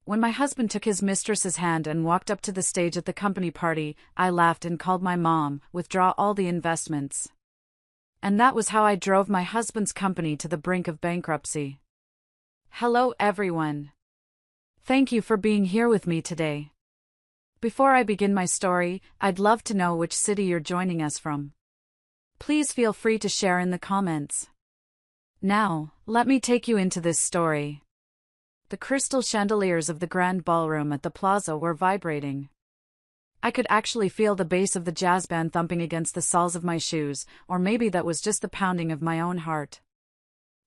When my husband took his mistress's hand and walked up to the stage at the company party, I laughed and called my mom, withdraw all the investments. And that was how I drove my husband's company to the brink of bankruptcy. Hello everyone. Thank you for being here with me today. Before I begin my story, I'd love to know which city you're joining us from. Please feel free to share in the comments. Now, let me take you into this story. The crystal chandeliers of the grand ballroom at the plaza were vibrating. I could actually feel the bass of the jazz band thumping against the soles of my shoes, or maybe that was just the pounding of my own heart.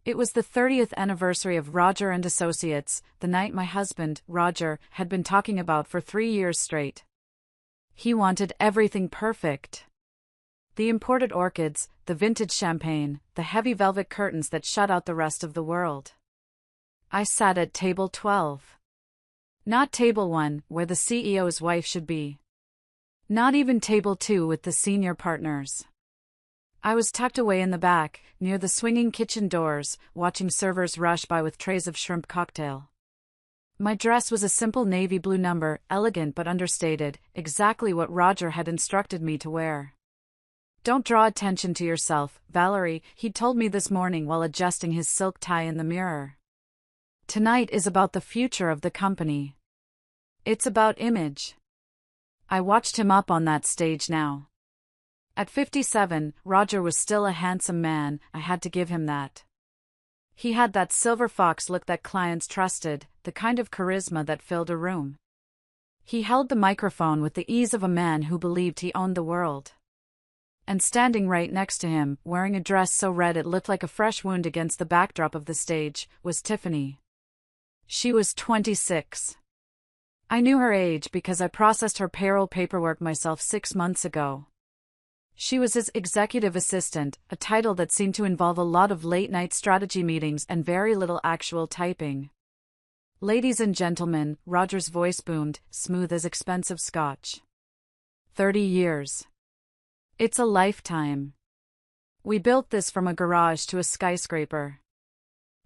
It was the 30th anniversary of Roger and Associates, the night my husband, Roger, had been talking about for 3 years straight. He wanted everything perfect. The imported orchids, the vintage champagne, the heavy velvet curtains that shut out the rest of the world. I sat at table 12. Not table 1, where the CEO's wife should be. Not even table 2 with the senior partners. I was tucked away in the back, near the swinging kitchen doors, watching servers rush by with trays of shrimp cocktail. My dress was a simple navy blue number, elegant but understated, exactly what Roger had instructed me to wear. Don't draw attention to yourself, Valerie, he told me this morning while adjusting his silk tie in the mirror. Tonight is about the future of the company. It's about image. I watched him up on that stage now. At 57, Roger was still a handsome man, I had to give him that. He had that silver fox look that clients trusted, the kind of charisma that filled a room. He held the microphone with the ease of a man who believed he owned the world. And standing right next to him, wearing a dress so red it looked like a fresh wound against the backdrop of the stage, was Tiffany. She was 26. I knew her age because I processed her payroll paperwork myself 6 months ago. She was his executive assistant, a title that seemed to involve a lot of late-night strategy meetings and very little actual typing. Ladies and gentlemen, Roger's voice boomed, smooth as expensive scotch. 30 years. It's a lifetime. We built this from a garage to a skyscraper.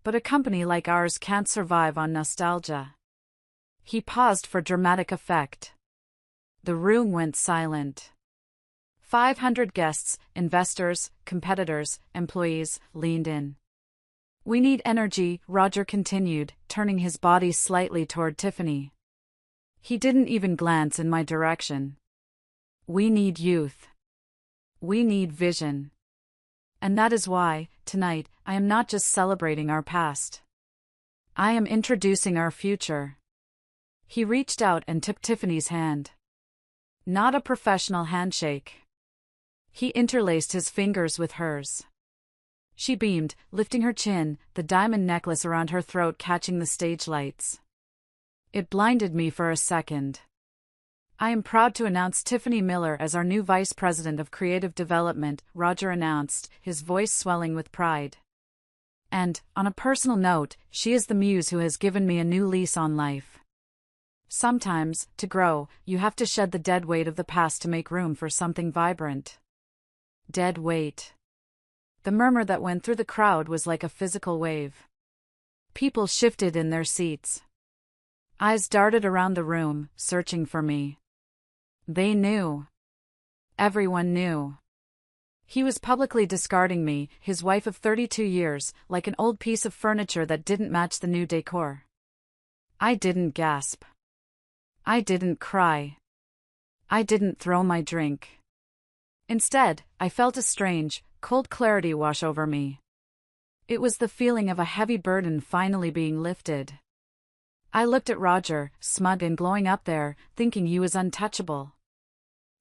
But a company like ours can't survive on nostalgia. He paused for dramatic effect. The room went silent. 500 guests, investors, competitors, employees, leaned in. We need energy, Roger continued, turning his body slightly toward Tiffany. He didn't even glance in my direction. We need youth. We need vision. And that is why, tonight, I am not just celebrating our past. I am introducing our future. He reached out and took Tiffany's hand. Not a professional handshake. He interlaced his fingers with hers. She beamed, lifting her chin, the diamond necklace around her throat catching the stage lights. It blinded me for a second. I am proud to announce Tiffany Miller as our new Vice President of Creative Development, Roger announced, his voice swelling with pride. And, on a personal note, she is the muse who has given me a new lease on life. Sometimes, to grow, you have to shed the dead weight of the past to make room for something vibrant. Dead weight. The murmur that went through the crowd was like a physical wave. People shifted in their seats. Eyes darted around the room, searching for me. They knew. Everyone knew. He was publicly discarding me, his wife of 32 years, like an old piece of furniture that didn't match the new decor. I didn't gasp. I didn't cry. I didn't throw my drink. Instead, I felt a strange, cold clarity wash over me. It was the feeling of a heavy burden finally being lifted. I looked at Roger, smug and glowing up there, thinking he was untouchable.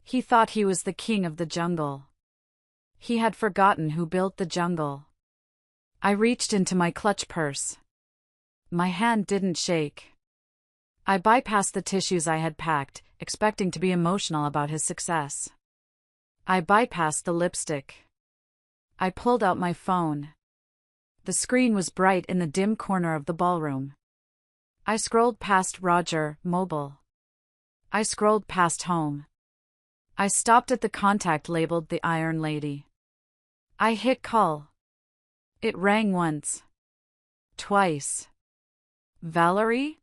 He thought he was the king of the jungle. He had forgotten who built the jungle. I reached into my clutch purse. My hand didn't shake. I bypassed the tissues I had packed, expecting to be emotional about his success. I bypassed the lipstick. I pulled out my phone. The screen was bright in the dim corner of the ballroom. I scrolled past Roger, mobile. I scrolled past home. I stopped at the contact labeled the Iron Lady. I hit call. It rang once. Twice. Valerie?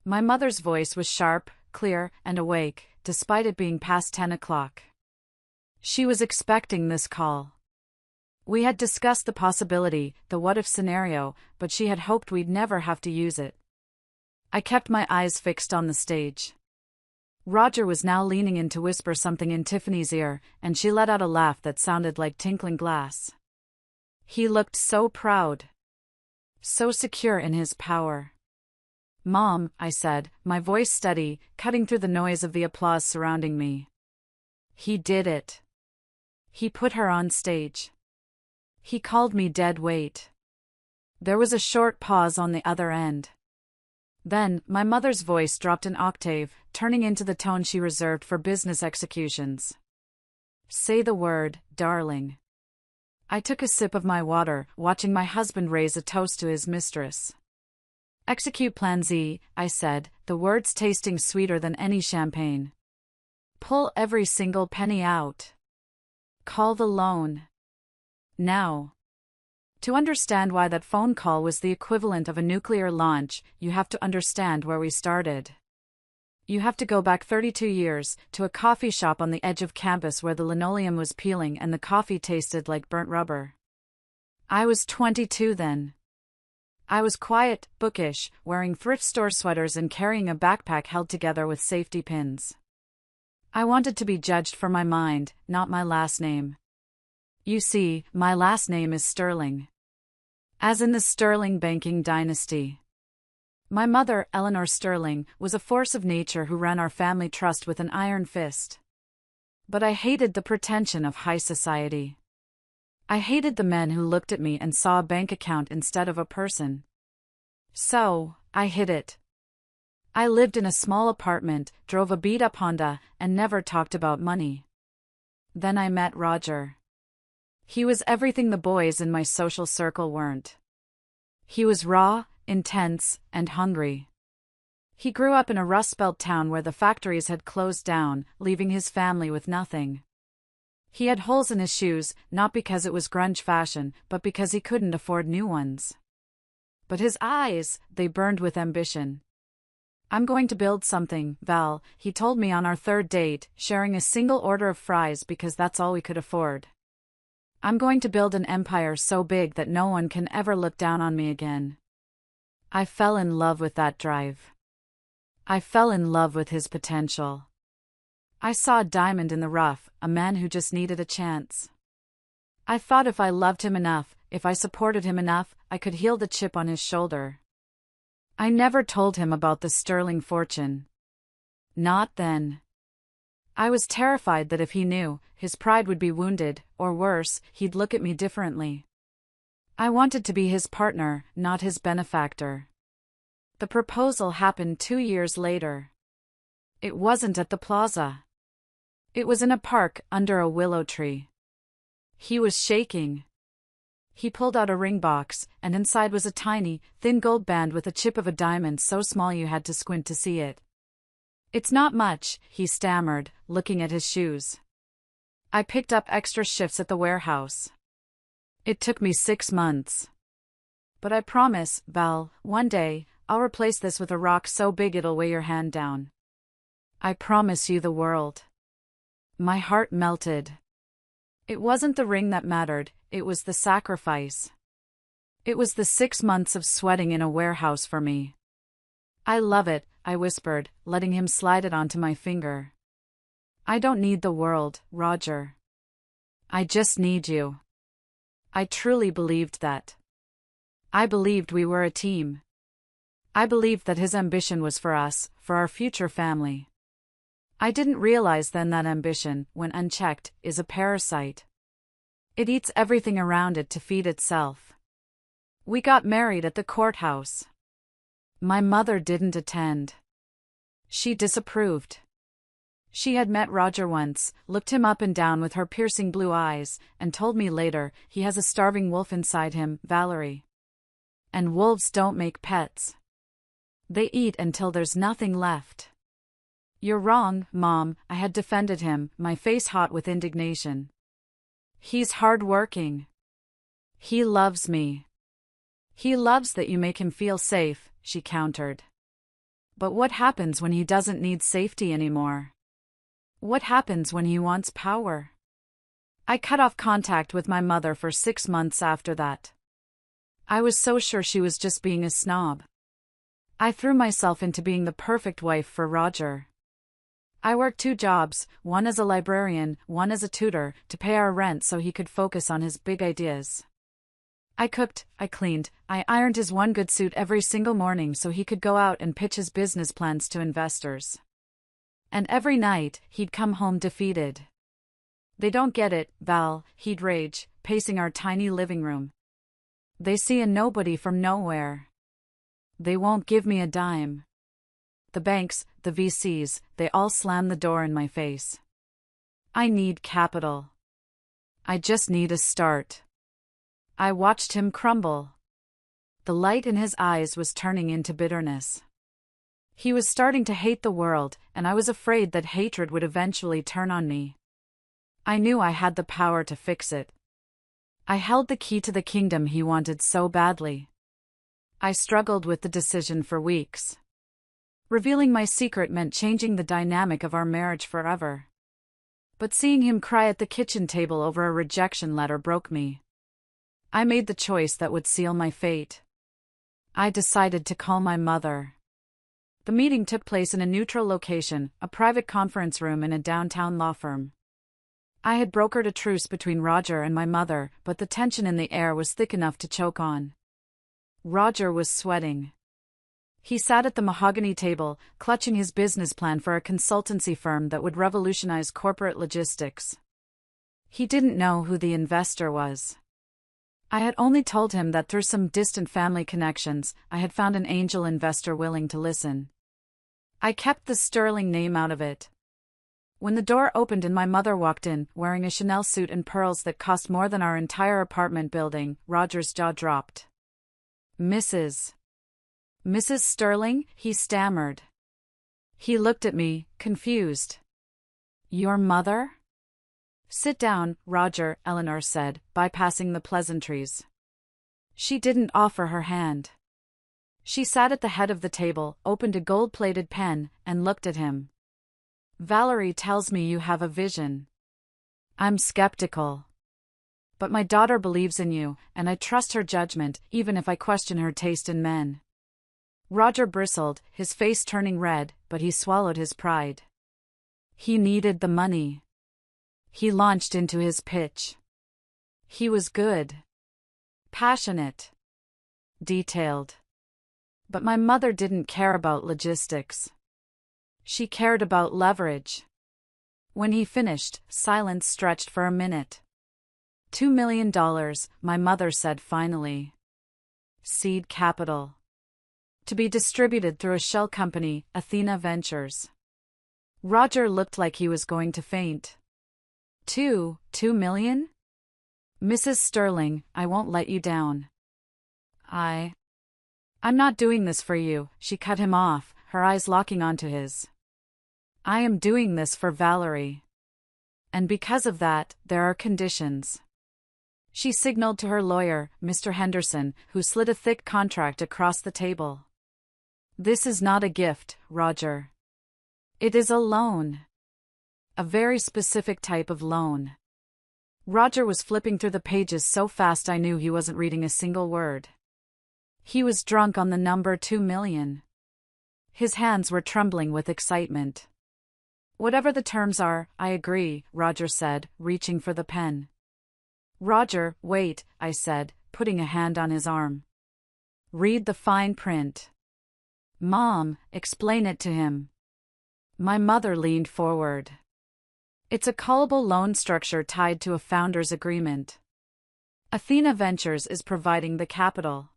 My mother's voice was sharp, clear, and awake, despite it being past 10 o'clock. She was expecting this call. We had discussed the possibility, the what-if scenario, but she had hoped we'd never have to use it. I kept my eyes fixed on the stage. Roger was now leaning in to whisper something in Tiffany's ear, and she let out a laugh that sounded like tinkling glass. He looked so proud. So secure in his power. "Mom," I said, my voice steady, cutting through the noise of the applause surrounding me. "He did it. He put her on stage. He called me dead weight." There was a short pause on the other end. Then, my mother's voice dropped an octave, turning into the tone she reserved for business executions. "Say the word, darling." I took a sip of my water, watching my husband raise a toast to his mistress. "Execute Plan Z," I said, the words tasting sweeter than any champagne. "Pull every single penny out. Call the loan. Now." To understand why that phone call was the equivalent of a nuclear launch, you have to understand where we started. You have to go back 32 years, to a coffee shop on the edge of campus where the linoleum was peeling and the coffee tasted like burnt rubber. I was 22 then. I was quiet, bookish, wearing thrift store sweaters and carrying a backpack held together with safety pins. I wanted to be judged for my mind, not my last name. You see, my last name is Sterling. As in the Sterling banking dynasty. My mother, Eleanor Sterling, was a force of nature who ran our family trust with an iron fist. But I hated the pretension of high society. I hated the men who looked at me and saw a bank account instead of a person. So, I hid it. I lived in a small apartment, drove a beat-up Honda, and never talked about money. Then I met Roger. He was everything the boys in my social circle weren't. He was raw, intense, and hungry. He grew up in a Rust Belt town where the factories had closed down, leaving his family with nothing. He had holes in his shoes, not because it was grunge fashion, but because he couldn't afford new ones. But his eyes, they burned with ambition. "I'm going to build something, Val," he told me on our third date, sharing a single order of fries because that's all we could afford. "I'm going to build an empire so big that no one can ever look down on me again." I fell in love with that drive. I fell in love with his potential. I saw a diamond in the rough, a man who just needed a chance. I thought if I loved him enough, if I supported him enough, I could heal the chip on his shoulder. I never told him about the Sterling fortune. Not then. I was terrified that if he knew, his pride would be wounded, or worse, he'd look at me differently. I wanted to be his partner, not his benefactor. The proposal happened 2 years later. It wasn't at the plaza. It was in a park, under a willow tree. He was shaking. He pulled out a ring box, and inside was a tiny, thin gold band with a chip of a diamond so small you had to squint to see it. "It's not much," he stammered, looking at his shoes. I picked up extra shifts at the warehouse. It took me 6 months. "But I promise, Val, one day, I'll replace this with a rock so big it'll weigh your hand down. I promise you the world." My heart melted. It wasn't the ring that mattered, it was the sacrifice. It was the 6 months of sweating in a warehouse for me. "I love it," I whispered, letting him slide it onto my finger. "I don't need the world, Roger. I just need you." I truly believed that. I believed we were a team. I believed that his ambition was for us, for our future family. I didn't realize then that ambition, when unchecked, is a parasite. It eats everything around it to feed itself. We got married at the courthouse. My mother didn't attend. She disapproved. She had met Roger once, looked him up and down with her piercing blue eyes, and told me later, "He has a starving wolf inside him, Valerie. And wolves don't make pets. They eat until there's nothing left." "You're wrong, Mom," I had defended him, my face hot with indignation. "He's hard-working. He loves me." "He loves that you make him feel safe," she countered. But what happens when he doesn't need safety anymore? What happens when he wants power? I cut off contact with my mother for 6 months after that. I was so sure she was just being a snob. I threw myself into being the perfect wife for Roger. I worked 2 jobs, one as a librarian, one as a tutor, to pay our rent so he could focus on his big ideas. I cooked, I cleaned, I ironed his one good suit every single morning so he could go out and pitch his business plans to investors. And every night, he'd come home defeated. "They don't get it, Val," he'd rage, pacing our tiny living room. "They see a nobody from nowhere. They won't give me a dime. The banks, the VCs, they all slam the door in my face. I need capital. I just need a start." I watched him crumble. The light in his eyes was turning into bitterness. He was starting to hate the world, and I was afraid that hatred would eventually turn on me. I knew I had the power to fix it. I held the key to the kingdom he wanted so badly. I struggled with the decision for weeks. Revealing my secret meant changing the dynamic of our marriage forever. But seeing him cry at the kitchen table over a rejection letter broke me. I made the choice that would seal my fate. I decided to call my mother. The meeting took place in a neutral location, a private conference room in a downtown law firm. I had brokered a truce between Roger and my mother, but the tension in the air was thick enough to choke on. Roger was sweating. He sat at the mahogany table, clutching his business plan for a consultancy firm that would revolutionize corporate logistics. He didn't know who the investor was. I had only told him that through some distant family connections, I had found an angel investor willing to listen. I kept the sterling name out of it. When the door opened and my mother walked in, wearing a Chanel suit and pearls that cost more than our entire apartment building, Roger's jaw dropped. Mrs. Sterling?" he stammered. He looked at me, confused. "Your mother?" "Sit down, Roger," Eleanor said, bypassing the pleasantries. She didn't offer her hand. She sat at the head of the table, opened a gold-plated pen, and looked at him. "Valerie tells me you have a vision. I'm skeptical. But my daughter believes in you, and I trust her judgment, even if I question her taste in men." Roger bristled, his face turning red, but he swallowed his pride. He needed the money. He launched into his pitch. He was good. Passionate. Detailed. But my mother didn't care about logistics. She cared about leverage. When he finished, silence stretched for a minute. $2 million, my mother said finally. Seed capital. To be distributed through a shell company, Athena Ventures. Roger looked like he was going to faint. $2 million? Mrs. Sterling, I won't let you down. I'm not doing this for you, she cut him off, her eyes locking onto his. I am doing this for Valerie. And because of that, there are conditions. She signaled to her lawyer, Mr. Henderson, who slid a thick contract across the table. This is not a gift, Roger. It is a loan. A very specific type of loan. Roger was flipping through the pages so fast I knew he wasn't reading a single word. He was drunk on the number 2 million. His hands were trembling with excitement. Whatever the terms are, I agree, Roger said, reaching for the pen. Roger, wait, I said, putting a hand on his arm. Read the fine print. Mom, explain it to him. My mother leaned forward. It's a callable loan structure tied to a founder's agreement. Athena Ventures is providing the capital.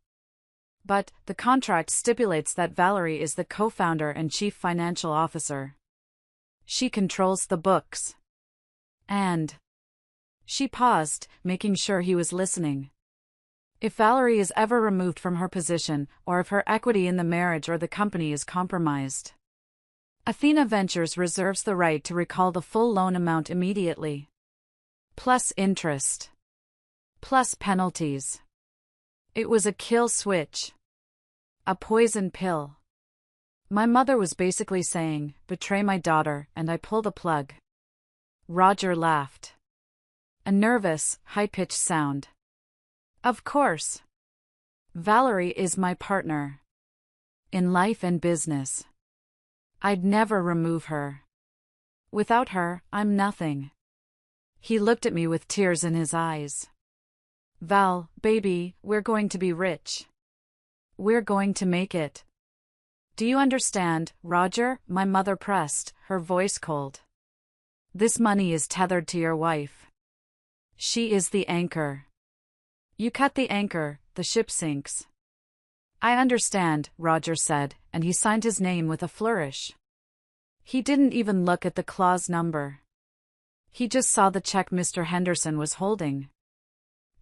But the contract stipulates that Valerie is the co-founder and chief financial officer. She controls the books. And... She paused, making sure he was listening. If Valerie is ever removed from her position, or if her equity in the marriage or the company is compromised, Athena Ventures reserves the right to recall the full loan amount immediately. Plus interest. Plus penalties. It was a kill switch. A poison pill. My mother was basically saying, betray my daughter, and I pull the plug. Roger laughed. A nervous, high-pitched sound. Of course. Valerie is my partner. In life and business. I'd never remove her. Without her, I'm nothing. He looked at me with tears in his eyes. Val, baby, we're going to be rich. We're going to make it. Do you understand, Roger? My mother pressed, her voice cold. This money is tethered to your wife. She is the anchor. You cut the anchor, the ship sinks. I understand, Roger said, and he signed his name with a flourish. He didn't even look at the clause number. He just saw the check Mr. Henderson was holding.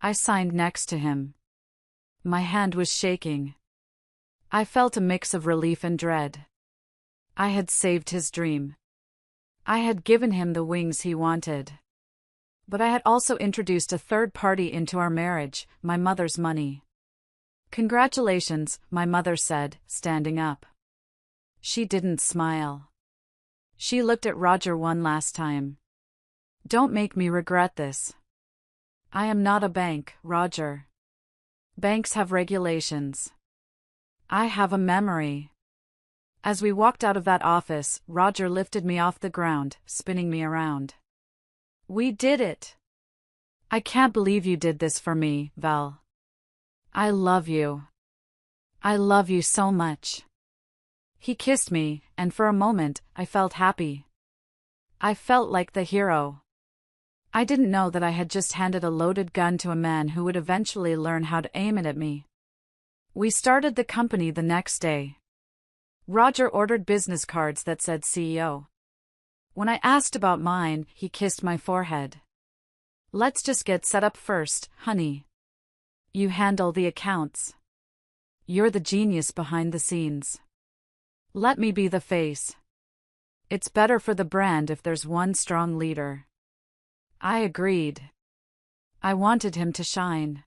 I signed next to him. My hand was shaking. I felt a mix of relief and dread. I had saved his dream. I had given him the wings he wanted. But I had also introduced a third party into our marriage, my mother's money. Congratulations, my mother said, standing up. She didn't smile. She looked at Roger one last time. Don't make me regret this. I am not a bank, Roger. Banks have regulations. I have a memory. As we walked out of that office, Roger lifted me off the ground, spinning me around. We did it. I can't believe you did this for me, Val. I love you. I love you so much. He kissed me, and for a moment, I felt happy. I felt like the hero. I didn't know that I had just handed a loaded gun to a man who would eventually learn how to aim it at me. We started the company the next day. Roger ordered business cards that said CEO. When I asked about mine, he kissed my forehead. Let's just get set up first, honey. You handle the accounts. You're the genius behind the scenes. Let me be the face. It's better for the brand if there's one strong leader. I agreed. I wanted him to shine.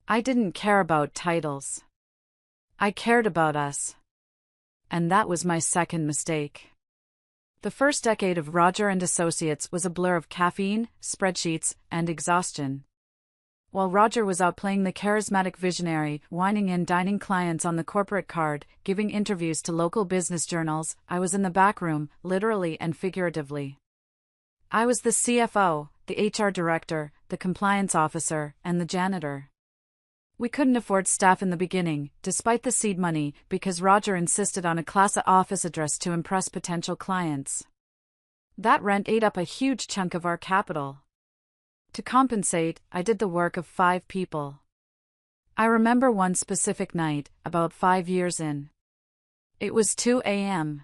I didn't care about titles. I cared about us. And that was my second mistake. The first decade of Roger and Associates was a blur of caffeine, spreadsheets, and exhaustion. While Roger was out playing the charismatic visionary, whining and dining clients on the corporate card, giving interviews to local business journals, I was in the back room, literally and figuratively. I was the CFO, the HR director, the compliance officer, and the janitor. We couldn't afford staff in the beginning, despite the seed money, because Roger insisted on a class A office address to impress potential clients. That rent ate up a huge chunk of our capital. To compensate, I did the work of 5 people. I remember one specific night, about 5 years in. It was 2 a.m.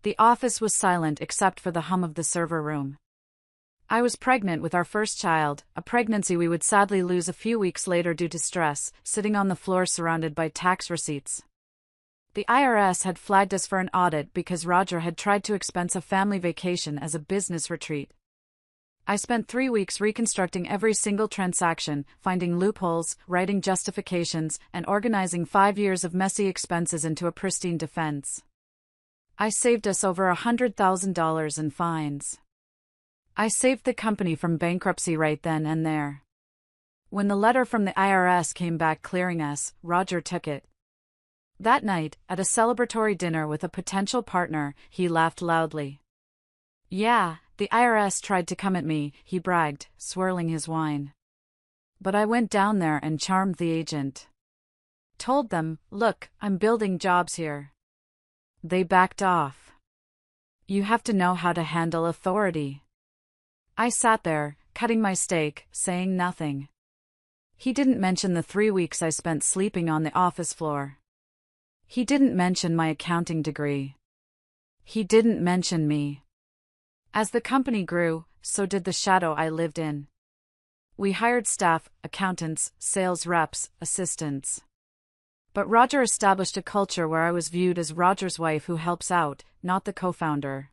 The office was silent except for the hum of the server room. I was pregnant with our first child, a pregnancy we would sadly lose a few weeks later due to stress, sitting on the floor surrounded by tax receipts. The IRS had flagged us for an audit because Roger had tried to expense a family vacation as a business retreat. I spent 3 weeks reconstructing every single transaction, finding loopholes, writing justifications, and organizing 5 years of messy expenses into a pristine defense. I saved us over $100,000 in fines. I saved the company from bankruptcy right then and there. When the letter from the IRS came back clearing us, Roger took it. That night, at a celebratory dinner with a potential partner, he laughed loudly. Yeah, the IRS tried to come at me, he bragged, swirling his wine. But I went down there and charmed the agent. Told them, look, I'm building jobs here. They backed off. You have to know how to handle authority. I sat there, cutting my steak, saying nothing. He didn't mention the 3 weeks I spent sleeping on the office floor. He didn't mention my accounting degree. He didn't mention me. As the company grew, so did the shadow I lived in. We hired staff, accountants, sales reps, assistants. But Roger established a culture where I was viewed as Roger's wife who helps out, not the co-founder.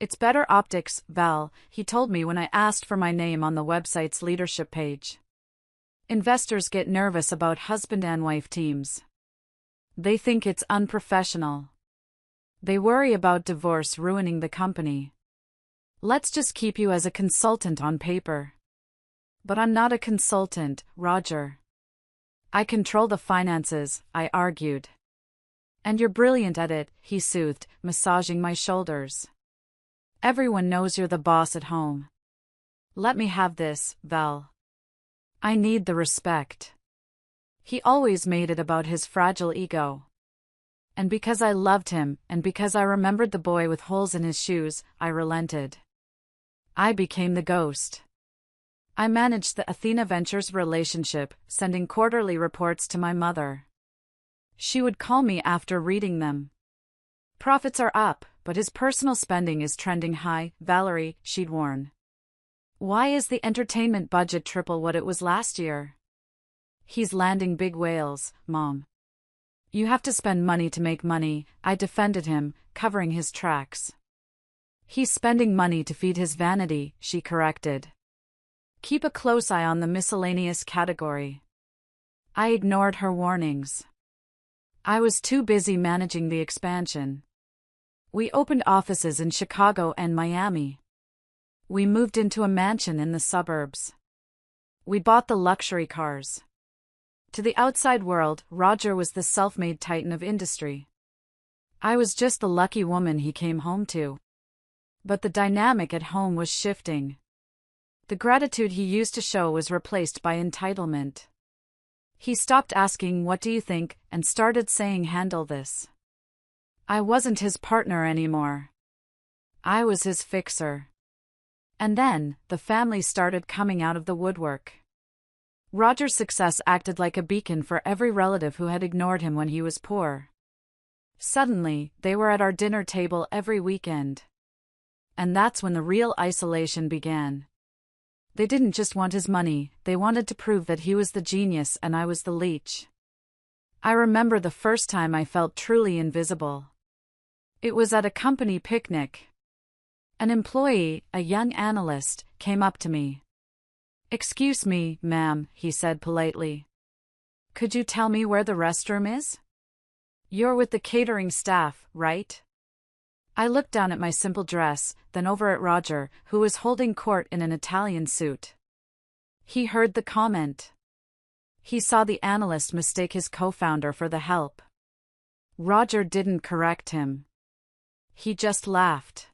It's better optics, Val, he told me when I asked for my name on the website's leadership page. Investors get nervous about husband and wife teams. They think it's unprofessional. They worry about divorce ruining the company. Let's just keep you as a consultant on paper. But I'm not a consultant, Roger. I control the finances, I argued. And you're brilliant at it, he soothed, massaging my shoulders. Everyone knows you're the boss at home. Let me have this, Val. I need the respect. He always made it about his fragile ego. And because I loved him, and because I remembered the boy with holes in his shoes, I relented. I became the ghost. I managed the Athena Ventures relationship, sending quarterly reports to my mother. She would call me after reading them. Profits are up, but his personal spending is trending high, Valerie, she'd warn. Why is the entertainment budget triple what it was last year? He's landing big whales, Mom. You have to spend money to make money, I defended him, covering his tracks. He's spending money to feed his vanity, she corrected. Keep a close eye on the miscellaneous category. I ignored her warnings. I was too busy managing the expansion. We opened offices in Chicago and Miami. We moved into a mansion in the suburbs. We bought the luxury cars. To the outside world, Roger was the self-made titan of industry. I was just the lucky woman he came home to. But the dynamic at home was shifting. The gratitude he used to show was replaced by entitlement. He stopped asking "What do you think?" and started saying "Handle this." I wasn't his partner anymore. I was his fixer. And then, the family started coming out of the woodwork. Roger's success acted like a beacon for every relative who had ignored him when he was poor. Suddenly, they were at our dinner table every weekend. And that's when the real isolation began. They didn't just want his money, they wanted to prove that he was the genius and I was the leech. I remember the first time I felt truly invisible. It was at a company picnic. An employee, a young analyst, came up to me. "Excuse me, ma'am," he said politely. "Could you tell me where the restroom is? You're with the catering staff, right?" I looked down at my simple dress, then over at Roger, who was holding court in an Italian suit. He heard the comment. He saw the analyst mistake his co-founder for the help. Roger didn't correct him. He just laughed.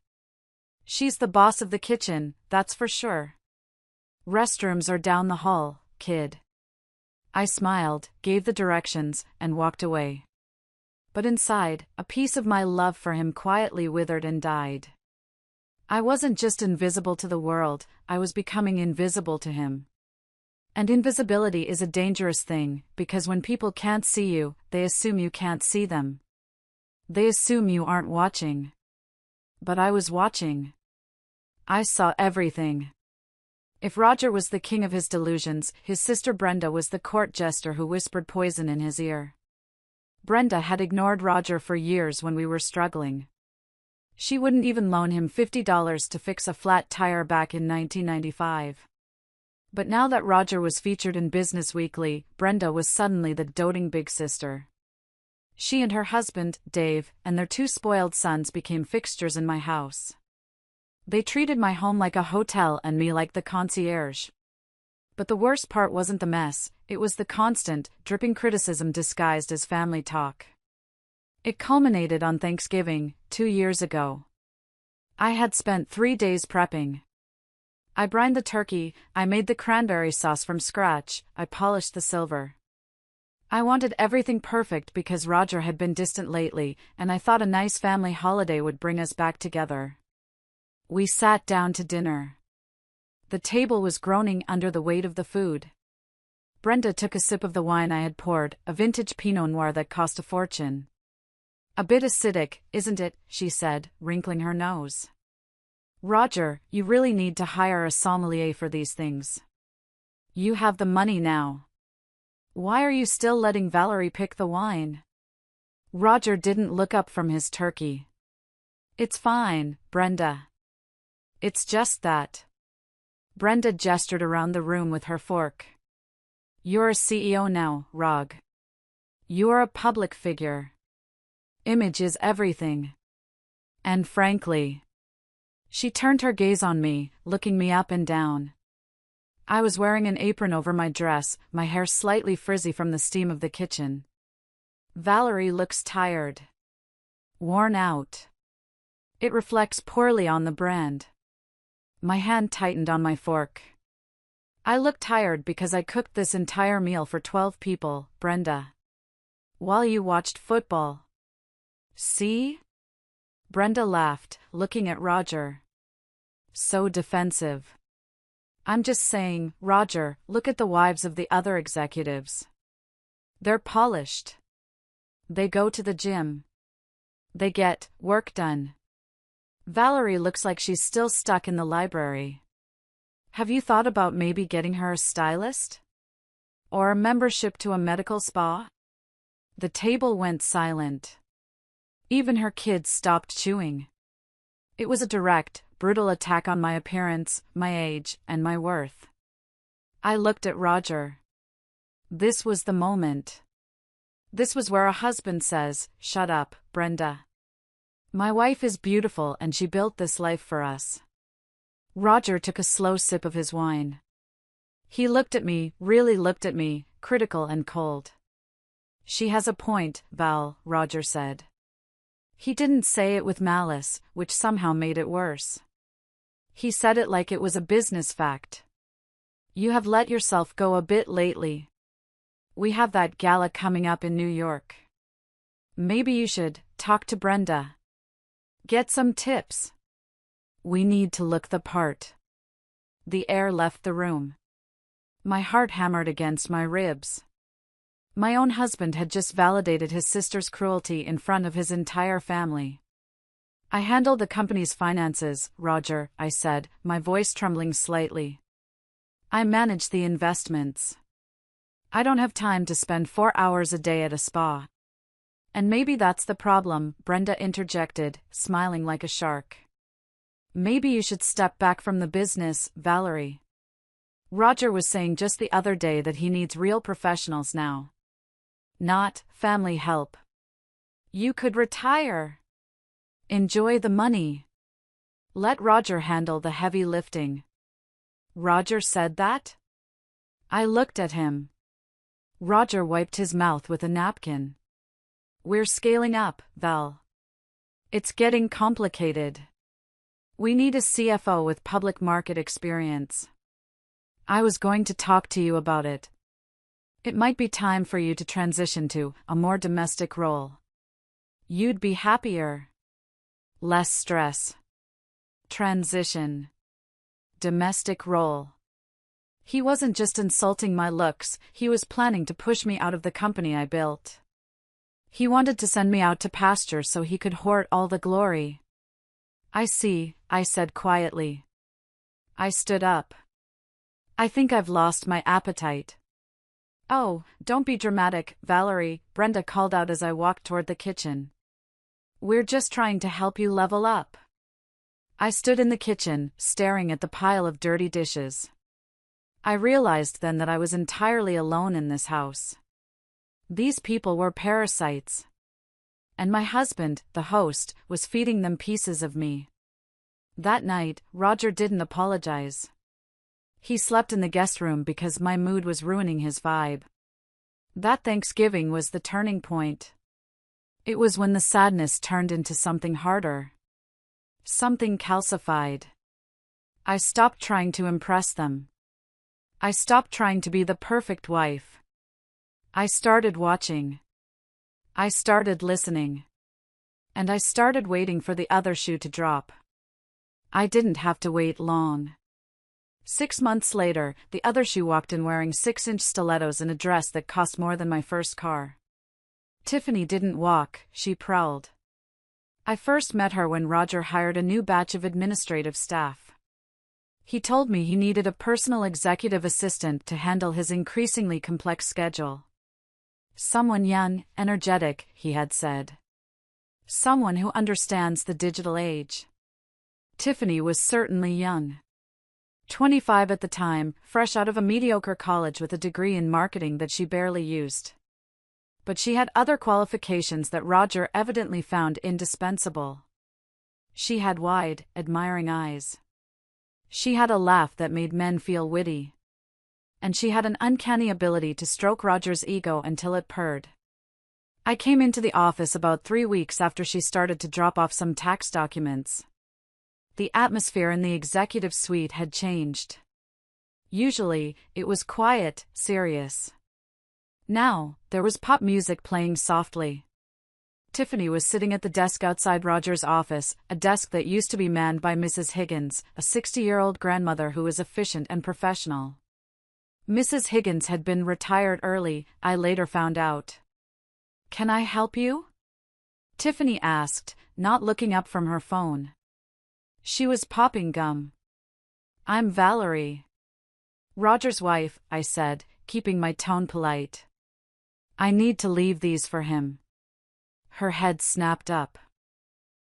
"She's the boss of the kitchen, that's for sure. Restrooms are down the hall, kid." I smiled, gave the directions, and walked away. But inside, a piece of my love for him quietly withered and died. I wasn't just invisible to the world, I was becoming invisible to him. And invisibility is a dangerous thing, because when people can't see you, they assume you can't see them. They assume you aren't watching. But I was watching. I saw everything. If Roger was the king of his delusions, his sister Brenda was the court jester who whispered poison in his ear. Brenda had ignored Roger for years when we were struggling. She wouldn't even loan him $50 to fix a flat tire back in 1995. But now that Roger was featured in Business Weekly, Brenda was suddenly the doting big sister. She and her husband, Dave, and their 2 spoiled sons became fixtures in my house. They treated my home like a hotel and me like the concierge. But the worst part wasn't the mess, it was the constant, dripping criticism disguised as family talk. It culminated on Thanksgiving, 2 years ago. I had spent 3 days prepping. I brined the turkey, I made the cranberry sauce from scratch, I polished the silver. I wanted everything perfect because Roger had been distant lately, and I thought a nice family holiday would bring us back together. We sat down to dinner. The table was groaning under the weight of the food. Brenda took a sip of the wine I had poured, a vintage Pinot Noir that cost a fortune. "A bit acidic, isn't it?" she said, wrinkling her nose. "Roger, you really need to hire a sommelier for these things. You have the money now. Why are you still letting Valerie pick the wine?" Roger didn't look up from his turkey. "It's fine, Brenda. It's just that." Brenda gestured around the room with her fork. "You're a CEO now, Rog. You're a public figure. Image is everything. And frankly, she turned her gaze on me, looking me up and down. I was wearing an apron over my dress, my hair slightly frizzy from the steam of the kitchen. Valerie looks tired. Worn out. It reflects poorly on the brand. My hand tightened on my fork. I look tired because I cooked this entire meal for 12 people, Brenda. While you watched football. See? Brenda laughed, looking at Roger. So defensive. I'm just saying, Roger, look at the wives of the other executives. They're polished. They go to the gym. They get work done. Valerie looks like she's still stuck in the library. Have you thought about maybe getting her a stylist? Or a membership to a medical spa? The table went silent. Even her kids stopped chewing. It was a direct, brutal attack on my appearance, my age, and my worth. I looked at Roger. This was the moment. This was where a husband says, "Shut up, Brenda. My wife is beautiful and she built this life for us." Roger took a slow sip of his wine. He looked at me, really looked at me, critical and cold. "She has a point, Val," Roger said. He didn't say it with malice, which somehow made it worse. He said it like it was a business fact. "You have let yourself go a bit lately. We have that gala coming up in New York. Maybe you should talk to Brenda. Get some tips. We need to look the part." The air left the room. My heart hammered against my ribs. My own husband had just validated his sister's cruelty in front of his entire family. "I handle the company's finances, Roger," I said, my voice trembling slightly. "I manage the investments. I don't have time to spend 4 hours a day at a spa." "And maybe that's the problem," Brenda interjected, smiling like a shark. "Maybe you should step back from the business, Valerie. Roger was saying just the other day that he needs real professionals now. Not family help. You could retire. Enjoy the money. Let Roger handle the heavy lifting." "Roger said that?" I looked at him. Roger wiped his mouth with a napkin. "We're scaling up, Val. It's getting complicated. We need a CFO with public market experience. I was going to talk to you about it. It might be time for you to transition to a more domestic role. You'd be happier. Less stress. Transition. Domestic role." He wasn't just insulting my looks, he was planning to push me out of the company I built. He wanted to send me out to pasture so he could hoard all the glory. "I see," I said quietly. I stood up. "I think I've lost my appetite." "Oh, don't be dramatic, Valerie," Brenda called out as I walked toward the kitchen. "We're just trying to help you level up." I stood in the kitchen, staring at the pile of dirty dishes. I realized then that I was entirely alone in this house. These people were parasites. And my husband, the host, was feeding them pieces of me. That night, Roger didn't apologize. He slept in the guest room because my mood was ruining his vibe. That Thanksgiving was the turning point. It was when the sadness turned into something harder. Something calcified. I stopped trying to impress them. I stopped trying to be the perfect wife. I started watching. I started listening. And I started waiting for the other shoe to drop. I didn't have to wait long. 6 months later, the other shoe walked in wearing 6-inch stilettos and a dress that cost more than my first car. Tiffany didn't walk, she prowled. I first met her when Roger hired a new batch of administrative staff. He told me he needed a personal executive assistant to handle his increasingly complex schedule. Someone young, energetic, he had said. Someone who understands the digital age. Tiffany was certainly young. 25 at the time, fresh out of a mediocre college with a degree in marketing that she barely used. But she had other qualifications that Roger evidently found indispensable. She had wide, admiring eyes. She had a laugh that made men feel witty. And she had an uncanny ability to stroke Roger's ego until it purred. I came into the office about 3 weeks after she started to drop off some tax documents. The atmosphere in the executive suite had changed. Usually, it was quiet, serious. Now, there was pop music playing softly. Tiffany was sitting at the desk outside Roger's office, a desk that used to be manned by Mrs. Higgins, a 60-year-old grandmother who was efficient and professional. Mrs. Higgins had been retired early, I later found out. "Can I help you?" Tiffany asked, not looking up from her phone. She was popping gum. "I'm Valerie." "Roger's wife," I said, keeping my tone polite. "I need to leave these for him." Her head snapped up.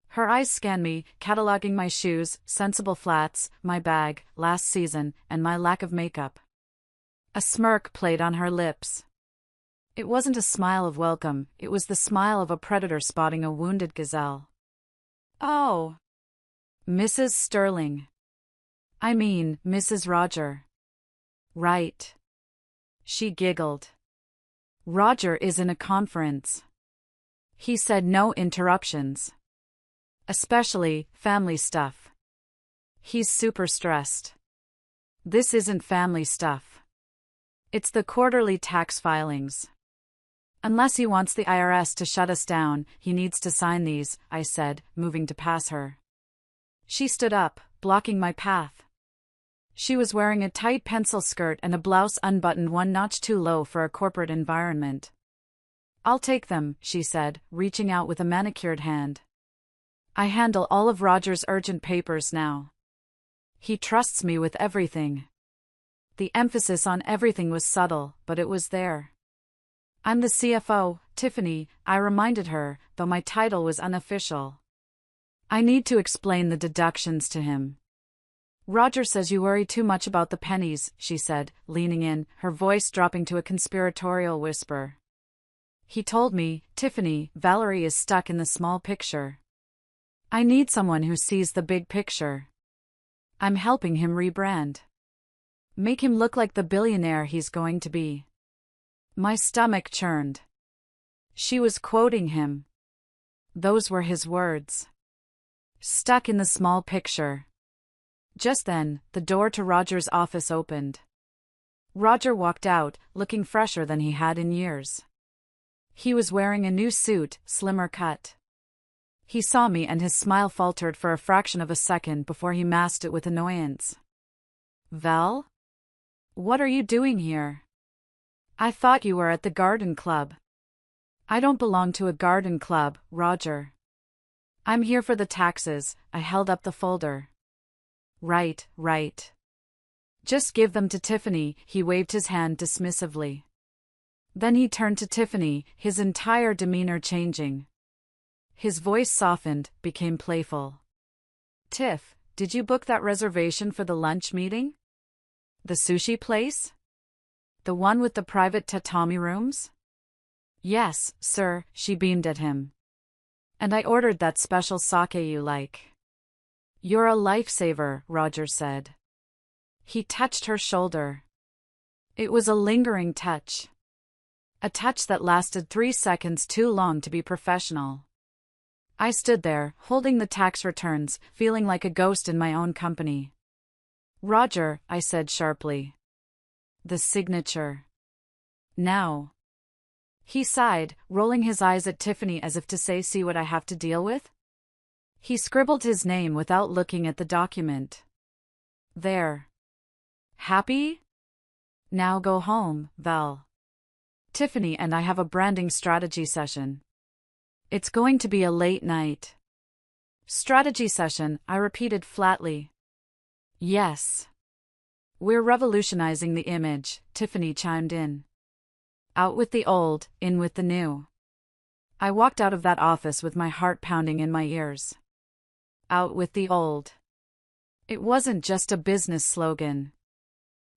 Her eyes scanned me, cataloging my shoes, sensible flats, my bag, last season, and my lack of makeup. A smirk played on her lips. It wasn't a smile of welcome, it was the smile of a predator spotting a wounded gazelle. "Oh. Mrs. Sterling. I mean, Mrs. Roger." "Right." She giggled. "Roger is in a conference. He said no interruptions. Especially, family stuff. He's super stressed." "This isn't family stuff. It's the quarterly tax filings. Unless he wants the IRS to shut us down, he needs to sign these," I said, moving to pass her. She stood up, blocking my path. She was wearing a tight pencil skirt and a blouse unbuttoned one notch too low for a corporate environment. "I'll take them," she said, reaching out with a manicured hand. "I handle all of Roger's urgent papers now. He trusts me with everything." The emphasis on everything was subtle, but it was there. "I'm the CFO, Tiffany," I reminded her, though my title was unofficial. "I need to explain the deductions to him." "Roger says you worry too much about the pennies," she said, leaning in, her voice dropping to a conspiratorial whisper. "He told me, Tiffany, Valerie is stuck in the small picture. I need someone who sees the big picture. I'm helping him rebrand. Make him look like the billionaire he's going to be." My stomach churned. She was quoting him. Those were his words. Stuck in the small picture. Just then, the door to Roger's office opened. Roger walked out, looking fresher than he had in years. He was wearing a new suit, slimmer cut. He saw me and his smile faltered for a fraction of a second before he masked it with annoyance. "Val? What are you doing here? I thought you were at the garden club." "I don't belong to a garden club, Roger. I'm here for the taxes." I held up the folder. Right. "Just give them to Tiffany," he waved his hand dismissively. Then he turned to Tiffany, his entire demeanor changing. His voice softened, became playful. "Tiff, did you book that reservation for the lunch meeting? The sushi place? The one with the private tatami rooms?" "Yes, sir," she beamed at him. "And I ordered that special sake you like." "You're a lifesaver," Roger said. He touched her shoulder. It was a lingering touch. A touch that lasted 3 seconds too long to be professional. I stood there, holding the tax returns, feeling like a ghost in my own company. "Roger," I said sharply. "The signature. Now." He sighed, rolling his eyes at Tiffany as if to say, "See what I have to deal with?" He scribbled his name without looking at the document. "There. Happy? Now go home, Val. Tiffany and I have a branding strategy session. It's going to be a late night." "Strategy session," I repeated flatly. "Yes. We're revolutionizing the image," Tiffany chimed in. "Out with the old, in with the new." I walked out of that office with my heart pounding in my ears. Out with the old. It wasn't just a business slogan.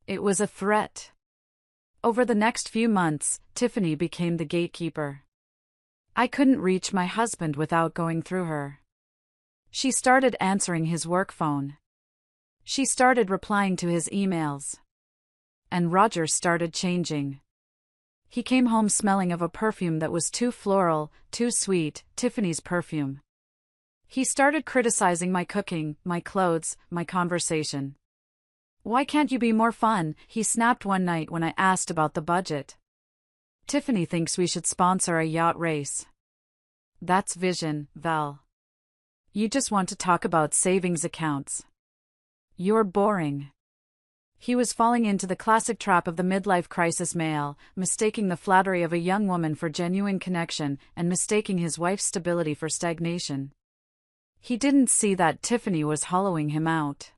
It was a threat. Over the next few months, Tiffany became the gatekeeper. I couldn't reach my husband without going through her. She started answering his work phone. She started replying to his emails. And Roger started changing. He came home smelling of a perfume that was too floral, too sweet, Tiffany's perfume. He started criticizing my cooking, my clothes, my conversation. "Why can't you be more fun?" he snapped one night when I asked about the budget. "Tiffany thinks we should sponsor a yacht race." "That's vision, Val. You just want to talk about savings accounts. You're boring." He was falling into the classic trap of the midlife crisis male, mistaking the flattery of a young woman for genuine connection and mistaking his wife's stability for stagnation. He didn't see that Tiffany was hollowing him out.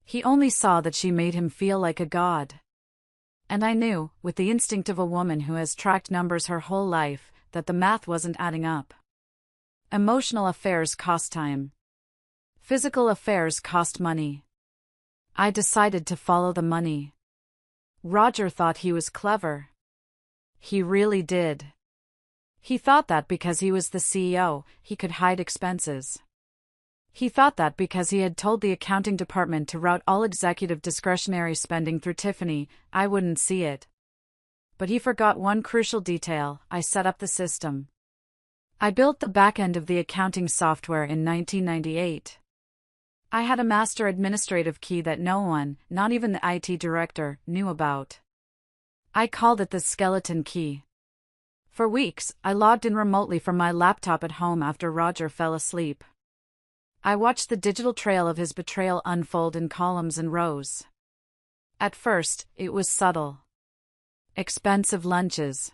He only saw that she made him feel like a god. And I knew, with the instinct of a woman who has tracked numbers her whole life, that the math wasn't adding up. Emotional affairs cost time. Physical affairs cost money. I decided to follow the money. Roger thought he was clever. He really did. He thought that because he was the CEO, he could hide expenses. He thought that because he had told the accounting department to route all executive discretionary spending through Tiffany, I wouldn't see it. But he forgot one crucial detail: I set up the system. I built the back end of the accounting software in 1998. I had a master administrative key that no one, not even the IT director, knew about. I called it the skeleton key. For weeks, I logged in remotely from my laptop at home after Roger fell asleep. I watched the digital trail of his betrayal unfold in columns and rows. At first, it was subtle. Expensive lunches.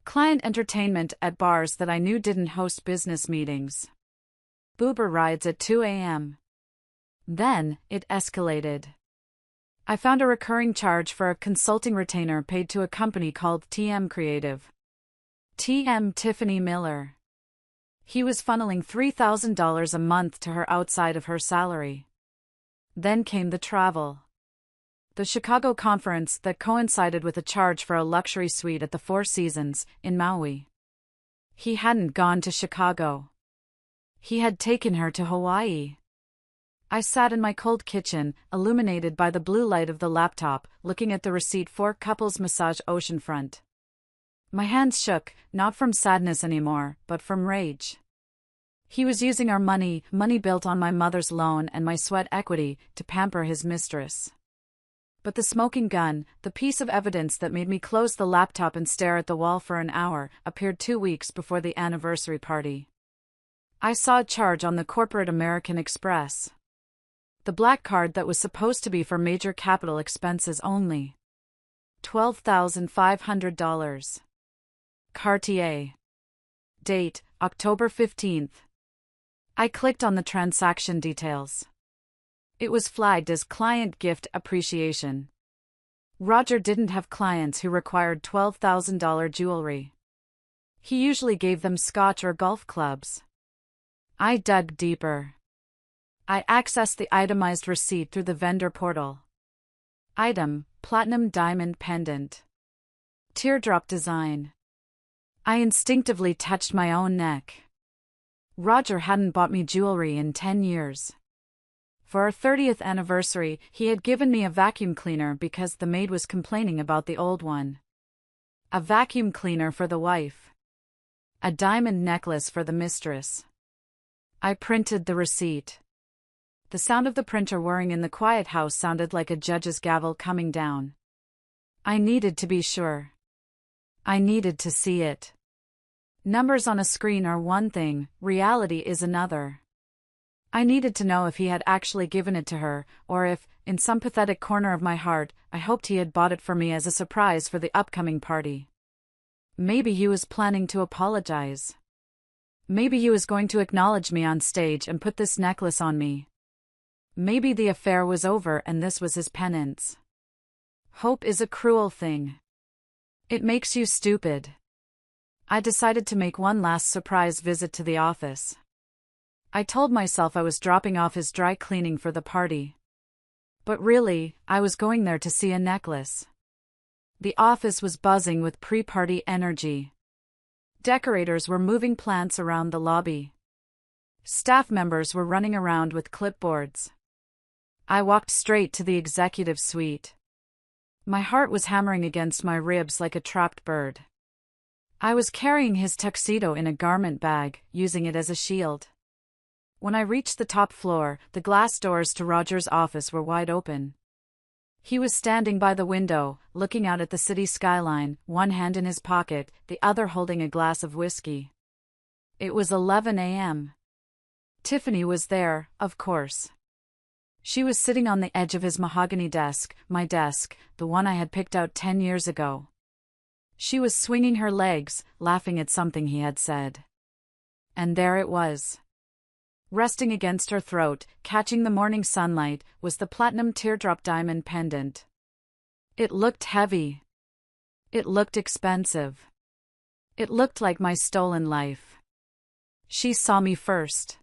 Client entertainment at bars that I knew didn't host business meetings. Uber rides at 2 a.m. Then, it escalated. I found a recurring charge for a consulting retainer paid to a company called TM Creative. TM Tiffany Miller. He was funneling $3,000 a month to her outside of her salary. Then came the travel. The Chicago conference that coincided with a charge for a luxury suite at the Four Seasons, in Maui. He hadn't gone to Chicago. He had taken her to Hawaii. I sat in my cold kitchen, illuminated by the blue light of the laptop, looking at the receipt for couples massage oceanfront. My hands shook, not from sadness anymore, but from rage. He was using our money built on my mother's loan and my sweat equity, to pamper his mistress. But the smoking gun, the piece of evidence that made me close the laptop and stare at the wall for an hour, appeared 2 weeks before the anniversary party. I saw a charge on the corporate American Express. The black card that was supposed to be for major capital expenses only. $12,500. Cartier. Date, October 15th. I clicked on the transaction details. It was flagged as client gift appreciation. Roger didn't have clients who required $12,000 jewelry. He usually gave them scotch or golf clubs. I dug deeper. I accessed the itemized receipt through the vendor portal. Item, platinum diamond pendant. Teardrop design. I instinctively touched my own neck. Roger hadn't bought me jewelry in 10 years. For our 30th anniversary, he had given me a vacuum cleaner because the maid was complaining about the old one. A vacuum cleaner for the wife. A diamond necklace for the mistress. I printed the receipt. The sound of the printer whirring in the quiet house sounded like a judge's gavel coming down. I needed to be sure. I needed to see it. Numbers on a screen are one thing, reality is another. I needed to know if he had actually given it to her, or if, in some pathetic corner of my heart, I hoped he had bought it for me as a surprise for the upcoming party. Maybe he was planning to apologize. Maybe he was going to acknowledge me on stage and put this necklace on me. Maybe the affair was over and this was his penance. Hope is a cruel thing. It makes you stupid. I decided to make one last surprise visit to the office. I told myself I was dropping off his dry cleaning for the party. But really, I was going there to see a necklace. The office was buzzing with pre-party energy. Decorators were moving plants around the lobby. Staff members were running around with clipboards. I walked straight to the executive suite. My heart was hammering against my ribs like a trapped bird. I was carrying his tuxedo in a garment bag, using it as a shield. When I reached the top floor, the glass doors to Roger's office were wide open. He was standing by the window, looking out at the city skyline, one hand in his pocket, the other holding a glass of whiskey. It was 11 a.m. Tiffany was there, of course. She was sitting on the edge of his mahogany desk, my desk, the one I had picked out 10 years ago. She was swinging her legs, laughing at something he had said. And there it was. Resting against her throat, catching the morning sunlight, was the platinum teardrop diamond pendant. It looked heavy. It looked expensive. It looked like my stolen life. She saw me first.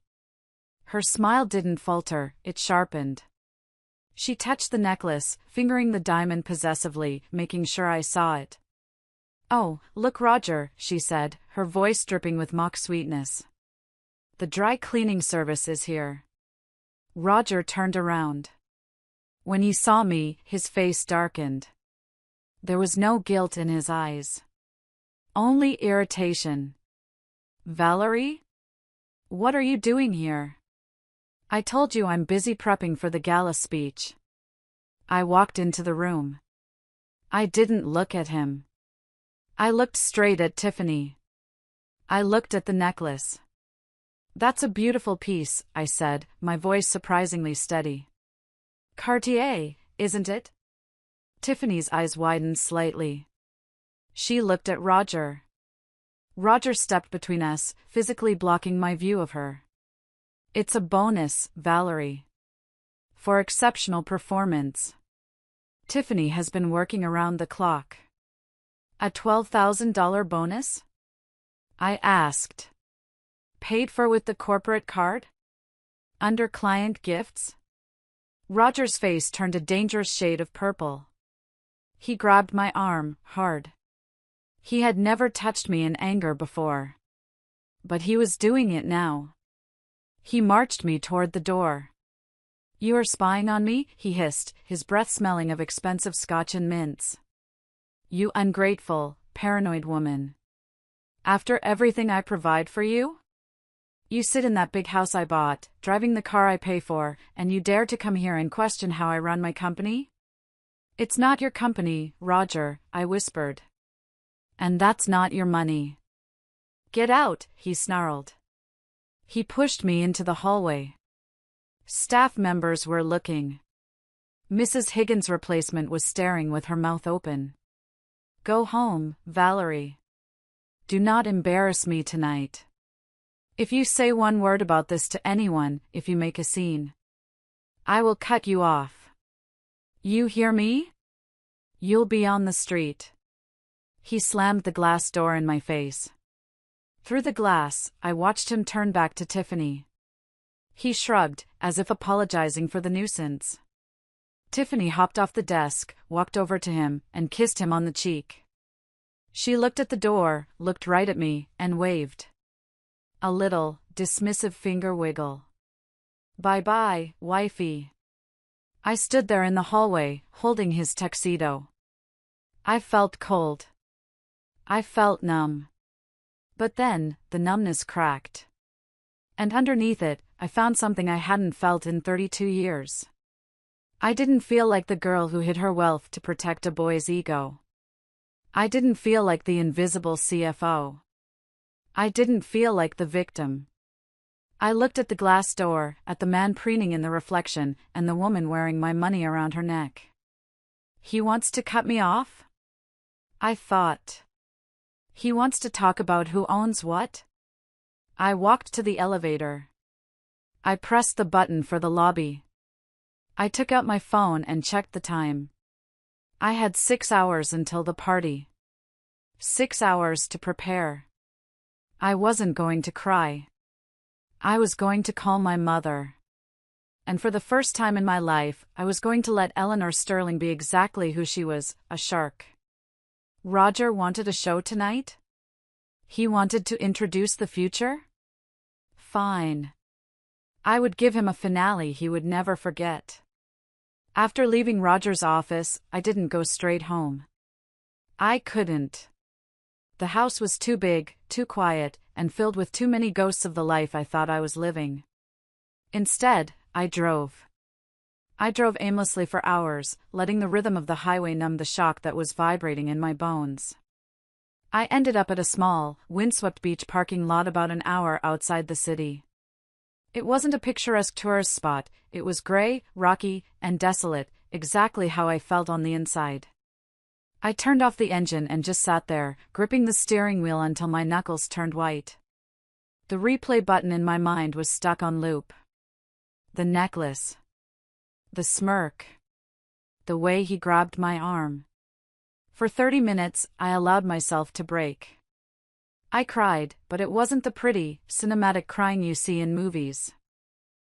Her smile didn't falter, it sharpened. She touched the necklace, fingering the diamond possessively, making sure I saw it. "Oh, look, Roger," she said, her voice dripping with mock sweetness. "The dry cleaning service is here." Roger turned around. When he saw me, his face darkened. There was no guilt in his eyes. Only irritation. "Valerie? What are you doing here?" "I told you I'm busy prepping for the gala speech." I walked into the room. I didn't look at him. I looked straight at Tiffany. I looked at the necklace. "That's a beautiful piece," I said, my voice surprisingly steady. "Cartier, isn't it?" Tiffany's eyes widened slightly. She looked at Roger. Roger stepped between us, physically blocking my view of her. "It's a bonus, Valerie. For exceptional performance. Tiffany has been working around the clock." "A $12,000 bonus?" I asked. "Paid for with the corporate card? Under client gifts?" Roger's face turned a dangerous shade of purple. He grabbed my arm, hard. He had never touched me in anger before. But he was doing it now. He marched me toward the door. "You are spying on me?" he hissed, his breath smelling of expensive scotch and mints. "You ungrateful, paranoid woman. After everything I provide for you? You sit in that big house I bought, driving the car I pay for, and you dare to come here and question how I run my company?" "It's not your company, Roger," I whispered. "And that's not your money." "Get out," he snarled. He pushed me into the hallway. Staff members were looking. Mrs. Higgins' replacement was staring with her mouth open. "Go home, Valerie. Do not embarrass me tonight. If you say one word about this to anyone, if you make a scene, I will cut you off. You hear me? You'll be on the street." He slammed the glass door in my face. Through the glass, I watched him turn back to Tiffany. He shrugged, as if apologizing for the nuisance. Tiffany hopped off the desk, walked over to him, and kissed him on the cheek. She looked at the door, looked right at me, and waved. A little, dismissive finger wiggle. "Bye-bye, wifey." I stood there in the hallway, holding his tuxedo. I felt cold. I felt numb. But then, the numbness cracked. And underneath it, I found something I hadn't felt in 32 years. I didn't feel like the girl who hid her wealth to protect a boy's ego. I didn't feel like the invisible CFO. I didn't feel like the victim. I looked at the glass door, at the man preening in the reflection, and the woman wearing my money around her neck. He wants to cut me off? I thought. He wants to talk about who owns what? I walked to the elevator. I pressed the button for the lobby. I took out my phone and checked the time. I had 6 hours until the party. 6 hours to prepare. I wasn't going to cry. I was going to call my mother. And for the first time in my life, I was going to let Eleanor Sterling be exactly who she was, a shark. Roger wanted a show tonight? He wanted to introduce the future? Fine. I would give him a finale he would never forget. After leaving Roger's office, I didn't go straight home. I couldn't. The house was too big, too quiet, and filled with too many ghosts of the life I thought I was living. Instead, I drove. I drove aimlessly for hours, letting the rhythm of the highway numb the shock that was vibrating in my bones. I ended up at a small, windswept beach parking lot about an hour outside the city. It wasn't a picturesque tourist spot, it was gray, rocky, and desolate, exactly how I felt on the inside. I turned off the engine and just sat there, gripping the steering wheel until my knuckles turned white. The replay button in my mind was stuck on loop. The necklace. The smirk. The way he grabbed my arm. For 30 minutes, I allowed myself to break. I cried, but it wasn't the pretty, cinematic crying you see in movies.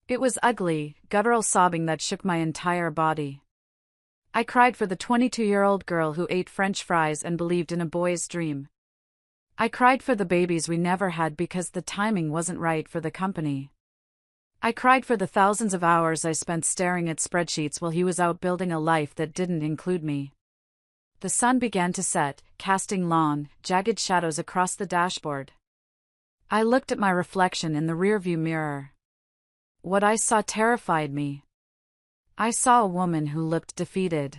It was ugly, guttural sobbing that shook my entire body. I cried for the 22-year-old girl who ate French fries and believed in a boy's dream. I cried for the babies we never had because the timing wasn't right for the company. I cried for the thousands of hours I spent staring at spreadsheets while he was out building a life that didn't include me. The sun began to set, casting long, jagged shadows across the dashboard. I looked at my reflection in the rearview mirror. What I saw terrified me. I saw a woman who looked defeated.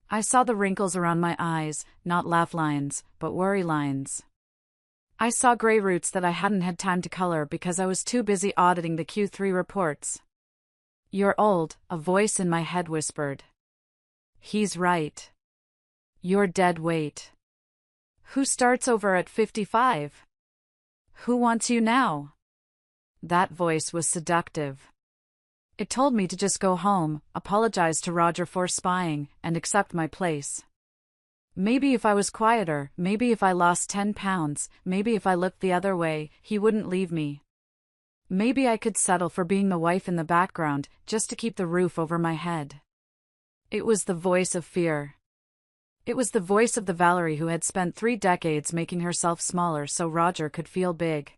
I saw the wrinkles around my eyes, not laugh lines, but worry lines. I saw gray roots that I hadn't had time to color because I was too busy auditing the Q3 reports. "You're old," a voice in my head whispered. "He's right. You're dead weight. Who starts over at 55? Who wants you now?" That voice was seductive. It told me to just go home, apologize to Roger for spying, and accept my place. Maybe if I was quieter, maybe if I lost 10 pounds, maybe if I looked the other way, he wouldn't leave me. Maybe I could settle for being the wife in the background, just to keep the roof over my head. It was the voice of fear. It was the voice of the Valerie who had spent 3 decades making herself smaller so Roger could feel big.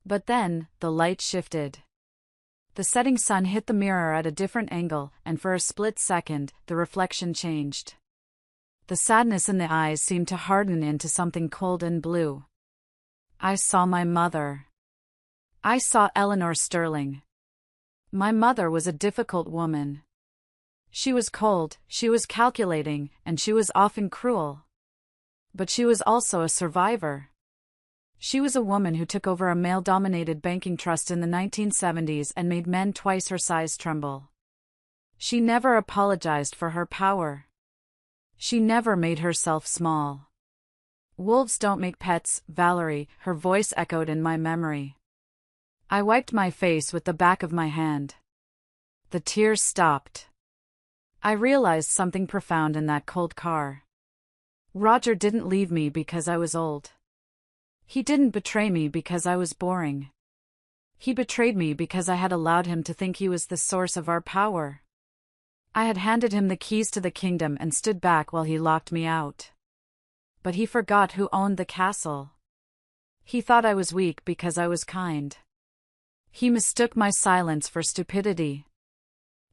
But then, the light shifted. The setting sun hit the mirror at a different angle, and for a split second, the reflection changed. The sadness in the eyes seemed to harden into something cold and blue. I saw my mother. I saw Eleanor Sterling. My mother was a difficult woman. She was cold, she was calculating, and she was often cruel. But she was also a survivor. She was a woman who took over a male-dominated banking trust in the 1970s and made men twice her size tremble. She never apologized for her power. She never made herself small. "Wolves don't make pets, Valerie," her voice echoed in my memory. I wiped my face with the back of my hand. The tears stopped. I realized something profound in that cold car. Roger didn't leave me because I was old. He didn't betray me because I was boring. He betrayed me because I had allowed him to think he was the source of our power. I had handed him the keys to the kingdom and stood back while he locked me out. But he forgot who owned the castle. He thought I was weak because I was kind. He mistook my silence for stupidity.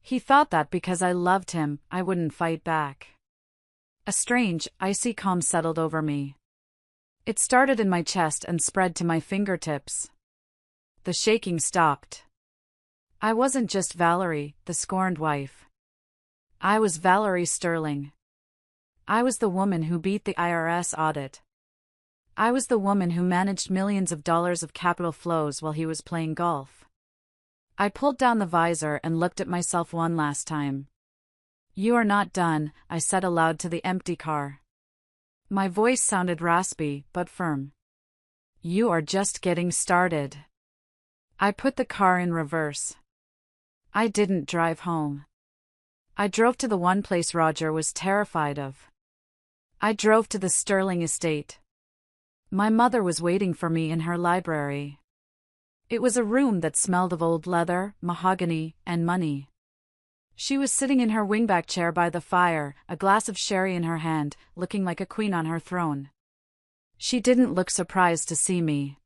He thought that because I loved him, I wouldn't fight back. A strange, icy calm settled over me. It started in my chest and spread to my fingertips. The shaking stopped. I wasn't just Valerie, the scorned wife. I was Valerie Sterling. I was the woman who beat the IRS audit. I was the woman who managed millions of dollars of capital flows while he was playing golf. I pulled down the visor and looked at myself one last time. "You are not done," I said aloud to the empty car. My voice sounded raspy, but firm. "You are just getting started." I put the car in reverse. I didn't drive home. I drove to the one place Roger was terrified of. I drove to the Sterling estate. My mother was waiting for me in her library. It was a room that smelled of old leather, mahogany, and money. She was sitting in her wingback chair by the fire, a glass of sherry in her hand, looking like a queen on her throne. She didn't look surprised to see me.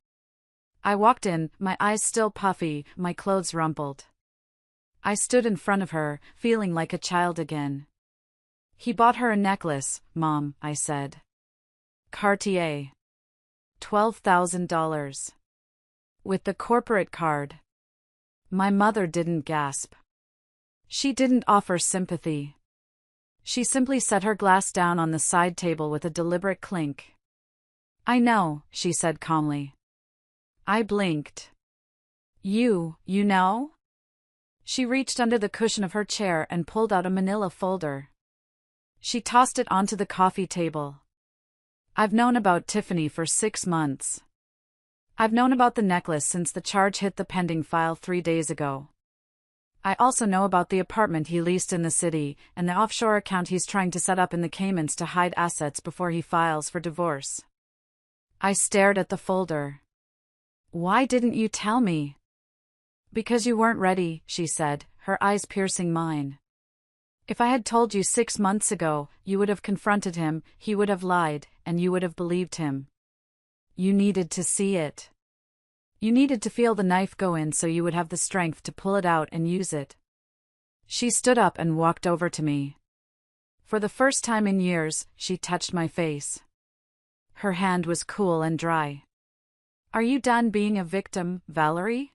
I walked in, my eyes still puffy, my clothes rumpled. I stood in front of her, feeling like a child again. He bought her a necklace, Mom, I said. Cartier. $12,000. With the corporate card. My mother didn't gasp. She didn't offer sympathy. She simply set her glass down on the side table with a deliberate clink. I know, she said calmly. I blinked. You know? She reached under the cushion of her chair and pulled out a manila folder. She tossed it onto the coffee table. I've known about Tiffany for 6 months. I've known about the necklace since the charge hit the pending file 3 days ago. I also know about the apartment he leased in the city and the offshore account he's trying to set up in the Caymans to hide assets before he files for divorce. I stared at the folder. Why didn't you tell me? Because you weren't ready, she said, her eyes piercing mine. If I had told you 6 months ago, you would have confronted him, he would have lied, and you would have believed him. You needed to see it. You needed to feel the knife go in so you would have the strength to pull it out and use it. She stood up and walked over to me. For the first time in years, she touched my face. Her hand was cool and dry. Are you done being a victim, Valerie?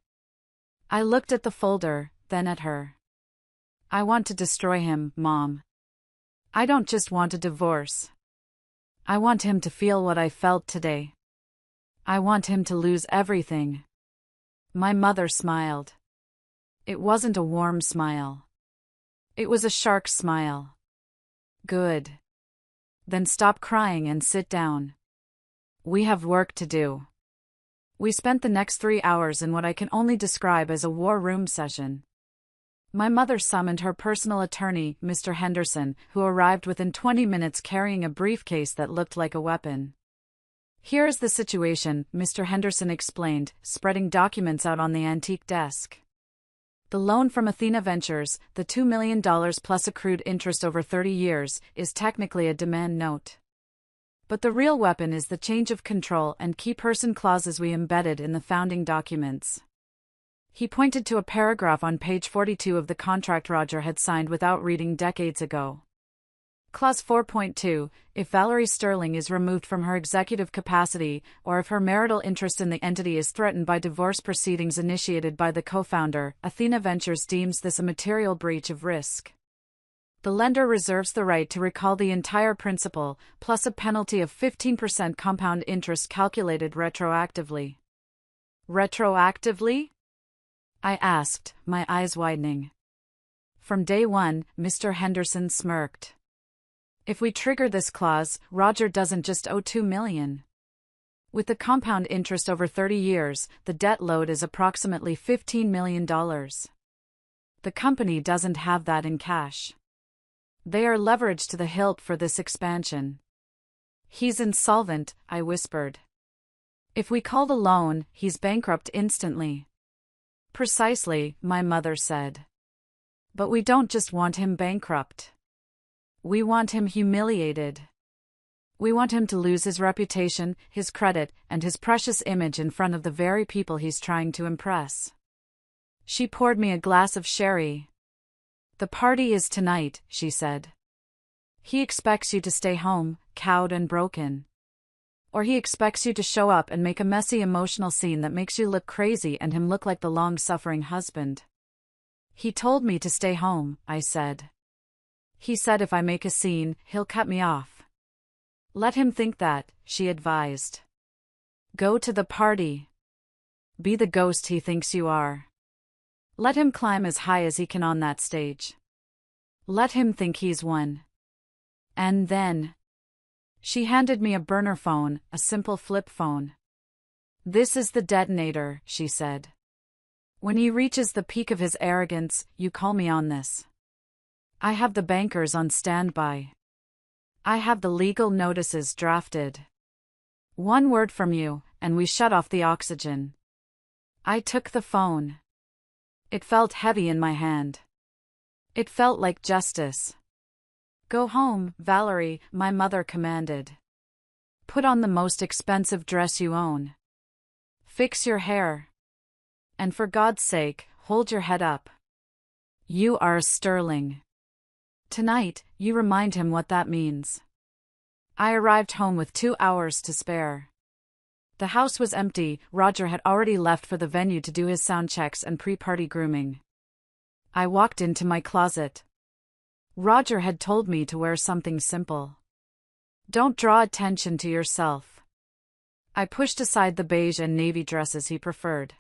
I looked at the folder, then at her. I want to destroy him, Mom. I don't just want a divorce. I want him to feel what I felt today. I want him to lose everything. My mother smiled. It wasn't a warm smile. It was a shark smile. Good. Then stop crying and sit down. We have work to do. We spent the next 3 hours in what I can only describe as a war room session. My mother summoned her personal attorney, Mr. Henderson, who arrived within 20 minutes carrying a briefcase that looked like a weapon. Here is the situation, Mr. Henderson explained, spreading documents out on the antique desk. The loan from Athena Ventures, the $2 million plus accrued interest over 30 years, is technically a demand note. But the real weapon is the change of control and key person clauses we embedded in the founding documents. He pointed to a paragraph on page 42 of the contract Roger had signed without reading decades ago. Clause 4.2, if Valerie Sterling is removed from her executive capacity, or if her marital interest in the entity is threatened by divorce proceedings initiated by the co-founder, Athena Ventures deems this a material breach of risk. The lender reserves the right to recall the entire principal, plus a penalty of 15% compound interest calculated retroactively. Retroactively? I asked, my eyes widening. From day one, Mr. Henderson smirked. If we trigger this clause, Roger doesn't just owe $2 million. With the compound interest over 30 years, the debt load is approximately $15 million. The company doesn't have that in cash. They are leveraged to the hilt for this expansion. He's insolvent, I whispered. If we call the loan, he's bankrupt instantly. Precisely, my mother said. But we don't just want him bankrupt. We want him humiliated. We want him to lose his reputation, his credit, and his precious image in front of the very people he's trying to impress. She poured me a glass of sherry. The party is tonight, she said. He expects you to stay home, cowed and broken. Or he expects you to show up and make a messy emotional scene that makes you look crazy and him look like the long-suffering husband. He told me to stay home, I said. He said if I make a scene, he'll cut me off. Let him think that, she advised. Go to the party. Be the ghost he thinks you are. Let him climb as high as he can on that stage. Let him think he's won. And then... She handed me a burner phone, a simple flip phone. This is the detonator, she said. When he reaches the peak of his arrogance, you call me on this. I have the bankers on standby. I have the legal notices drafted. One word from you, and we shut off the oxygen. I took the phone. It felt heavy in my hand. It felt like justice. Go home, Valerie, my mother commanded. Put on the most expensive dress you own. Fix your hair. And for God's sake, hold your head up. You are sterling. Tonight, you remind him what that means. I arrived home with 2 hours to spare. The house was empty. Roger had already left for the venue to do his sound checks and pre-party grooming. I walked into my closet. Roger had told me to wear something simple. Don't draw attention to yourself. I pushed aside the beige and navy dresses he preferred.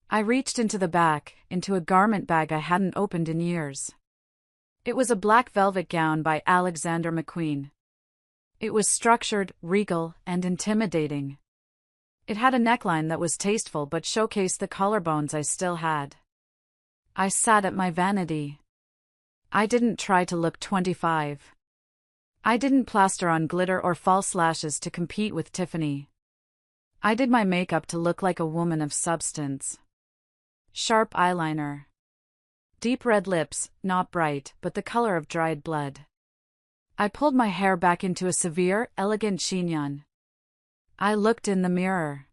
I reached into the back, into a garment bag I hadn't opened in years. It was a black velvet gown by Alexander McQueen. It was structured, regal, and intimidating. It had a neckline that was tasteful but showcased the collarbones I still had. I sat at my vanity. I didn't try to look 25. I didn't plaster on glitter or false lashes to compete with Tiffany. I did my makeup to look like a woman of substance. Sharp eyeliner. Deep red lips, not bright, but the color of dried blood. I pulled my hair back into a severe, elegant chignon. I looked in the mirror.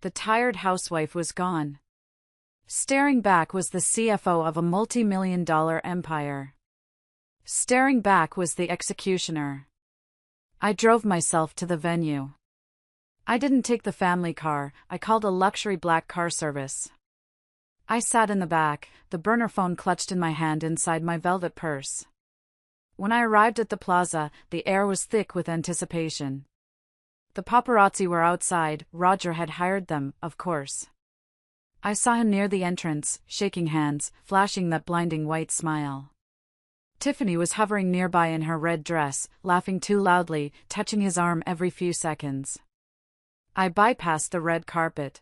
The tired housewife was gone. Staring back was the CFO of a multi-million-dollar empire. Staring back was the executioner. I drove myself to the venue. I didn't take the family car, I called a luxury black car service. I sat in the back, the burner phone clutched in my hand inside my velvet purse. When I arrived at the plaza, the air was thick with anticipation. The paparazzi were outside. Roger had hired them, of course. I saw him near the entrance, shaking hands, flashing that blinding white smile. Tiffany was hovering nearby in her red dress, laughing too loudly, touching his arm every few seconds. I bypassed the red carpet.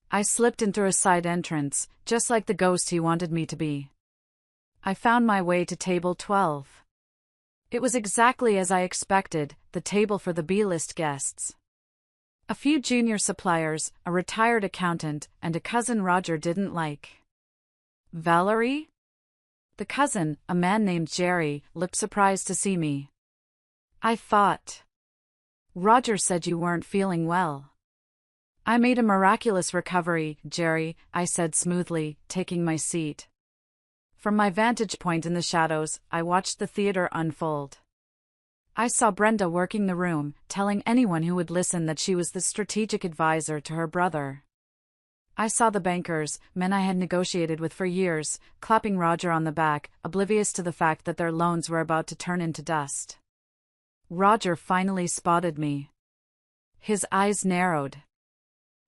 I slipped in through a side entrance, just like the ghost he wanted me to be. I found my way to table 12. It was exactly as I expected, the table for the B-list guests. A few junior suppliers, a retired accountant, and a cousin Roger didn't like. Valerie? The cousin, a man named Jerry, looked surprised to see me. I thought. Roger said you weren't feeling well. I made a miraculous recovery, Jerry, I said smoothly, taking my seat. From my vantage point in the shadows, I watched the theater unfold. I saw Brenda working the room, telling anyone who would listen that she was the strategic advisor to her brother. I saw the bankers, men I had negotiated with for years, clapping Roger on the back, oblivious to the fact that their loans were about to turn into dust. Roger finally spotted me. His eyes narrowed.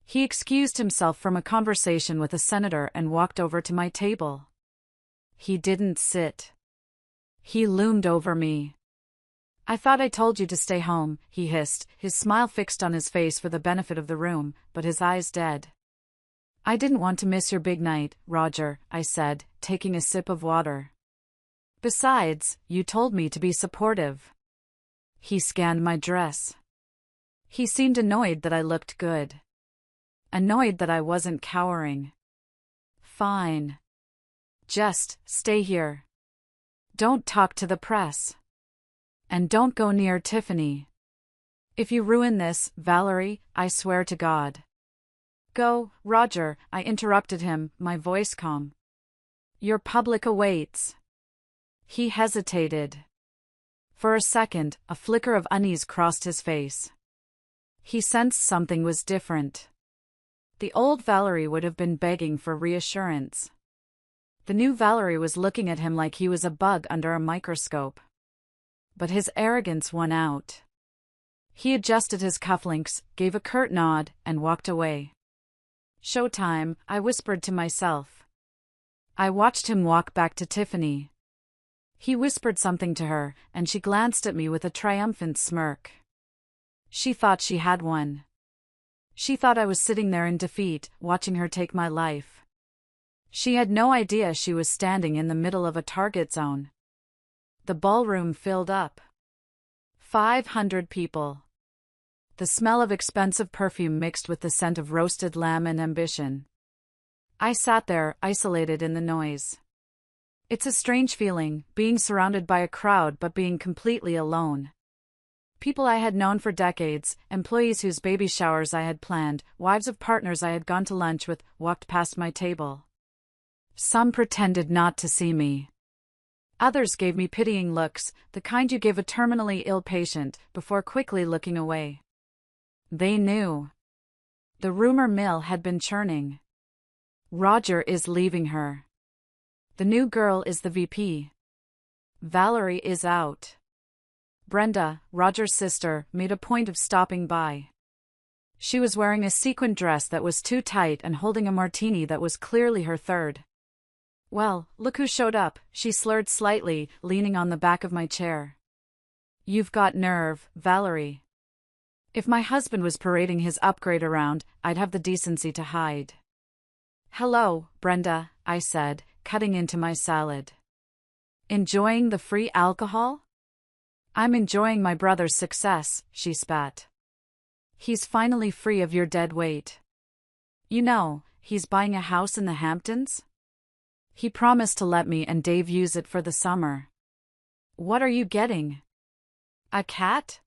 He excused himself from a conversation with a senator and walked over to my table. He didn't sit. He loomed over me. I thought I told you to stay home, he hissed, his smile fixed on his face for the benefit of the room, but his eyes dead. I didn't want to miss your big night, Roger, I said, taking a sip of water. Besides, you told me to be supportive. He scanned my dress. He seemed annoyed that I looked good. Annoyed that I wasn't cowering. Fine. Just stay here. Don't talk to the press. And don't go near Tiffany. If you ruin this, Valerie, I swear to God. Go, Roger, I interrupted him, my voice calm. Your public awaits. He hesitated. For a second, a flicker of unease crossed his face. He sensed something was different. The old Valerie would have been begging for reassurance. The new Valerie was looking at him like he was a bug under a microscope. But his arrogance won out. He adjusted his cufflinks, gave a curt nod, and walked away. Showtime, I whispered to myself. I watched him walk back to Tiffany. He whispered something to her, and she glanced at me with a triumphant smirk. She thought she had won. She thought I was sitting there in defeat, watching her take my life. She had no idea she was standing in the middle of a target zone. The ballroom filled up. 500 people. The smell of expensive perfume mixed with the scent of roasted lamb and ambition. I sat there, isolated in the noise. It's a strange feeling, being surrounded by a crowd but being completely alone. People I had known for decades, employees whose baby showers I had planned, wives of partners I had gone to lunch with, walked past my table. Some pretended not to see me. Others gave me pitying looks, the kind you give a terminally ill patient, before quickly looking away. They knew. The rumor mill had been churning. Roger is leaving her. The new girl is the VP. Valerie is out. Brenda, Roger's sister, made a point of stopping by. She was wearing a sequin dress that was too tight and holding a martini that was clearly her third. "Well, look who showed up," she slurred slightly, leaning on the back of my chair. "You've got nerve, Valerie." If my husband was parading his upgrade around, I'd have the decency to hide. "Hello, Brenda," I said, cutting into my salad. "Enjoying the free alcohol?" "I'm enjoying my brother's success," she spat. "He's finally free of your dead weight. You know, he's buying a house in the Hamptons? He promised to let me and Dave use it for the summer." "What are you getting? A cat?"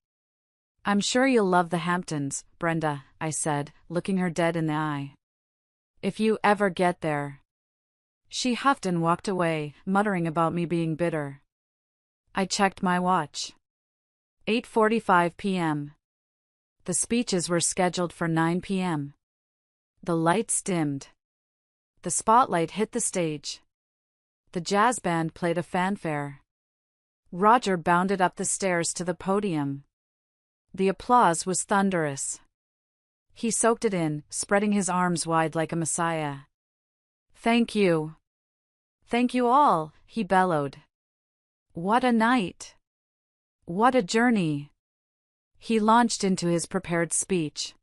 "I'm sure you'll love the Hamptons, Brenda," I said, looking her dead in the eye. "If you ever get there." She huffed and walked away, muttering about me being bitter. I checked my watch. 8:45 p.m. The speeches were scheduled for 9 p.m. The lights dimmed. The spotlight hit the stage. The jazz band played a fanfare. Roger bounded up the stairs to the podium. The applause was thunderous. He soaked it in, spreading his arms wide like a messiah. "Thank you. Thank you all," he bellowed. "What a night. What a journey." He launched into his prepared speech.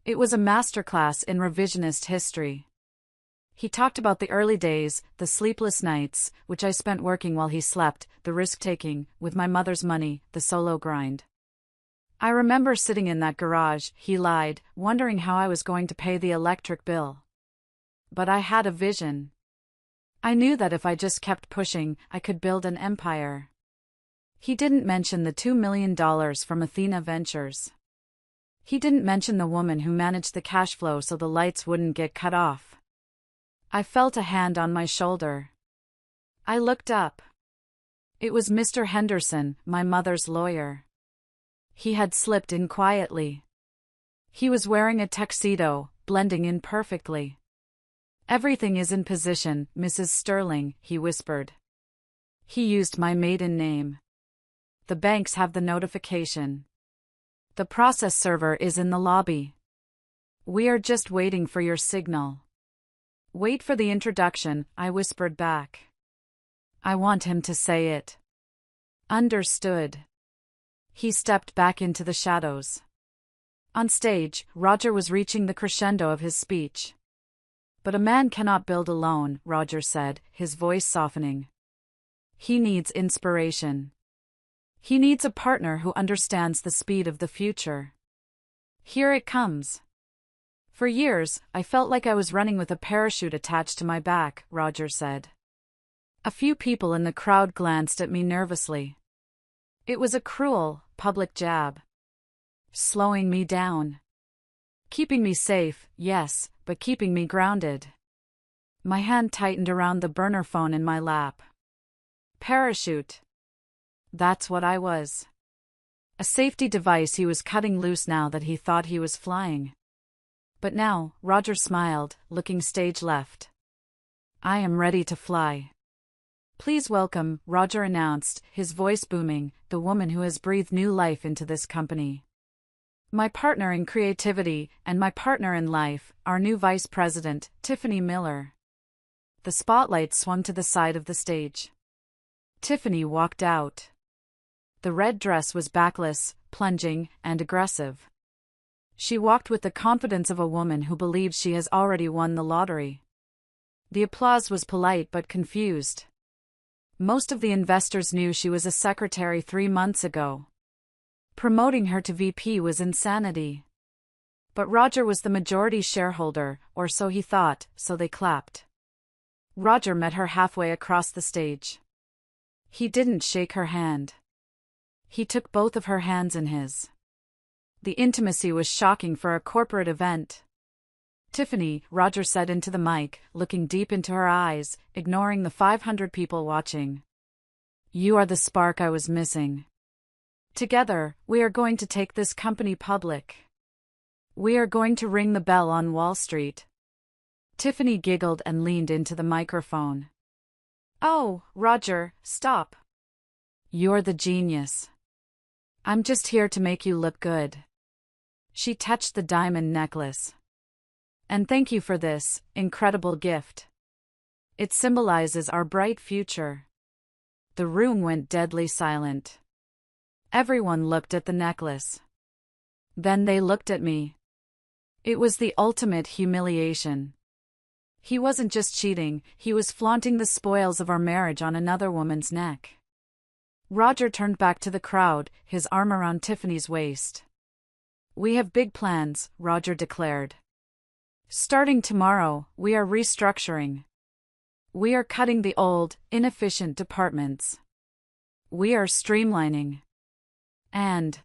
It was a masterclass in revisionist history. He talked about the early days, the sleepless nights, which I spent working while he slept, the risk-taking, with my mother's money, the solo grind. "I remember sitting in that garage," he lied, wondering how I was going to pay the electric bill. But I had a vision. I knew that if I just kept pushing, I could build an empire. He didn't mention the $2 million from Athena Ventures. He didn't mention the woman who managed the cash flow so the lights wouldn't get cut off. I felt a hand on my shoulder. I looked up. It was Mr. Henderson, my mother's lawyer. He had slipped in quietly. He was wearing a tuxedo, blending in perfectly. "Everything is in position, Mrs. Sterling," he whispered. He used my maiden name. "The banks have the notification. The process server is in the lobby. We are just waiting for your signal." "Wait for the introduction," I whispered back. "I want him to say it." "Understood." He stepped back into the shadows. On stage, Roger was reaching the crescendo of his speech. "But a man cannot build alone," Roger said, his voice softening. "He needs inspiration. He needs a partner who understands the speed of the future. Here it comes." "For years, I felt like I was running with a parachute attached to my back," Roger said. A few people in the crowd glanced at me nervously. It was a cruel, public jab. Slowing me down. Keeping me safe, yes, but keeping me grounded. My hand tightened around the burner phone in my lap. Parachute. That's what I was. A safety device he was cutting loose now that he thought he was flying. But now, Roger smiled, looking stage left. "I am ready to fly." "Please welcome," Roger announced, his voice booming, "the woman who has breathed new life into this company. My partner in creativity, and my partner in life, our new vice president, Tiffany Miller." The spotlight swung to the side of the stage. Tiffany walked out. The red dress was backless, plunging, and aggressive. She walked with the confidence of a woman who believes she has already won the lottery. The applause was polite but confused. Most of the investors knew she was a secretary 3 months ago. Promoting her to VP was insanity. But Roger was the majority shareholder, or so he thought, so they clapped. Roger met her halfway across the stage. He didn't shake her hand. He took both of her hands in his. The intimacy was shocking for a corporate event. "Tiffany," Roger said into the mic, looking deep into her eyes, ignoring the 500 people watching. "You are the spark I was missing. Together, we are going to take this company public. We are going to ring the bell on Wall Street." Tiffany giggled and leaned into the microphone. "Oh, Roger, stop. You're the genius. I'm just here to make you look good." She touched the diamond necklace. "And thank you for this incredible gift. It symbolizes our bright future." The room went deadly silent. Everyone looked at the necklace. Then they looked at me. It was the ultimate humiliation. He wasn't just cheating, he was flaunting the spoils of our marriage on another woman's neck. Roger turned back to the crowd, his arm around Tiffany's waist. "We have big plans," Roger declared. "Starting tomorrow, we are restructuring. We are cutting the old, inefficient departments. We are streamlining. And..."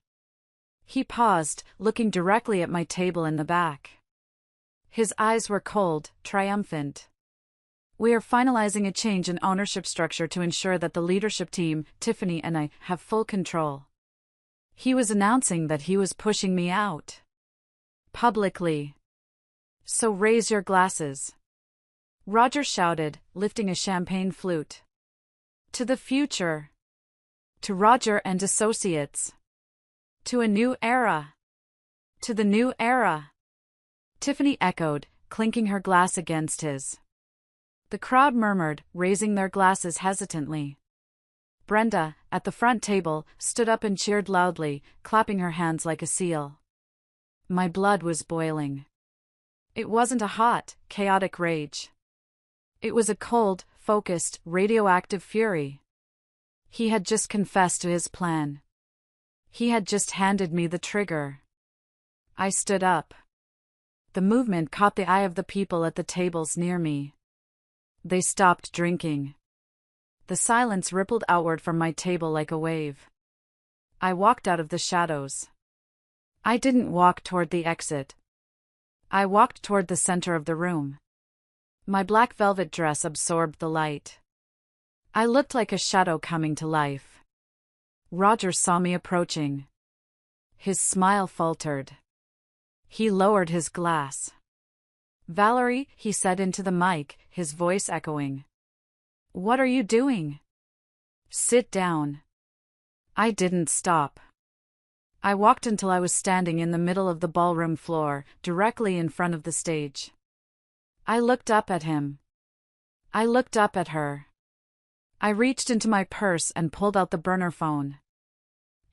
He paused, looking directly at my table in the back. His eyes were cold, triumphant. "We are finalizing a change in ownership structure to ensure that the leadership team, Tiffany and I, have full control." He was announcing that he was pushing me out. Publicly. "So raise your glasses," Roger shouted, lifting a champagne flute. "To the future. To Roger and Associates. To a new era. To the new era." Tiffany echoed, clinking her glass against his. The crowd murmured, raising their glasses hesitantly. Brenda, at the front table, stood up and cheered loudly, clapping her hands like a seal. My blood was boiling. It wasn't a hot, chaotic rage. It was a cold, focused, radioactive fury. He had just confessed to his plan. He had just handed me the trigger. I stood up. The movement caught the eye of the people at the tables near me. They stopped drinking. The silence rippled outward from my table like a wave. I walked out of the shadows. I didn't walk toward the exit. I walked toward the center of the room. My black velvet dress absorbed the light. I looked like a shadow coming to life. Roger saw me approaching. His smile faltered. He lowered his glass. "Valerie," he said into the mic, his voice echoing. "What are you doing? Sit down." I didn't stop. I walked until I was standing in the middle of the ballroom floor, directly in front of the stage. I looked up at him. I looked up at her. I reached into my purse and pulled out the burner phone.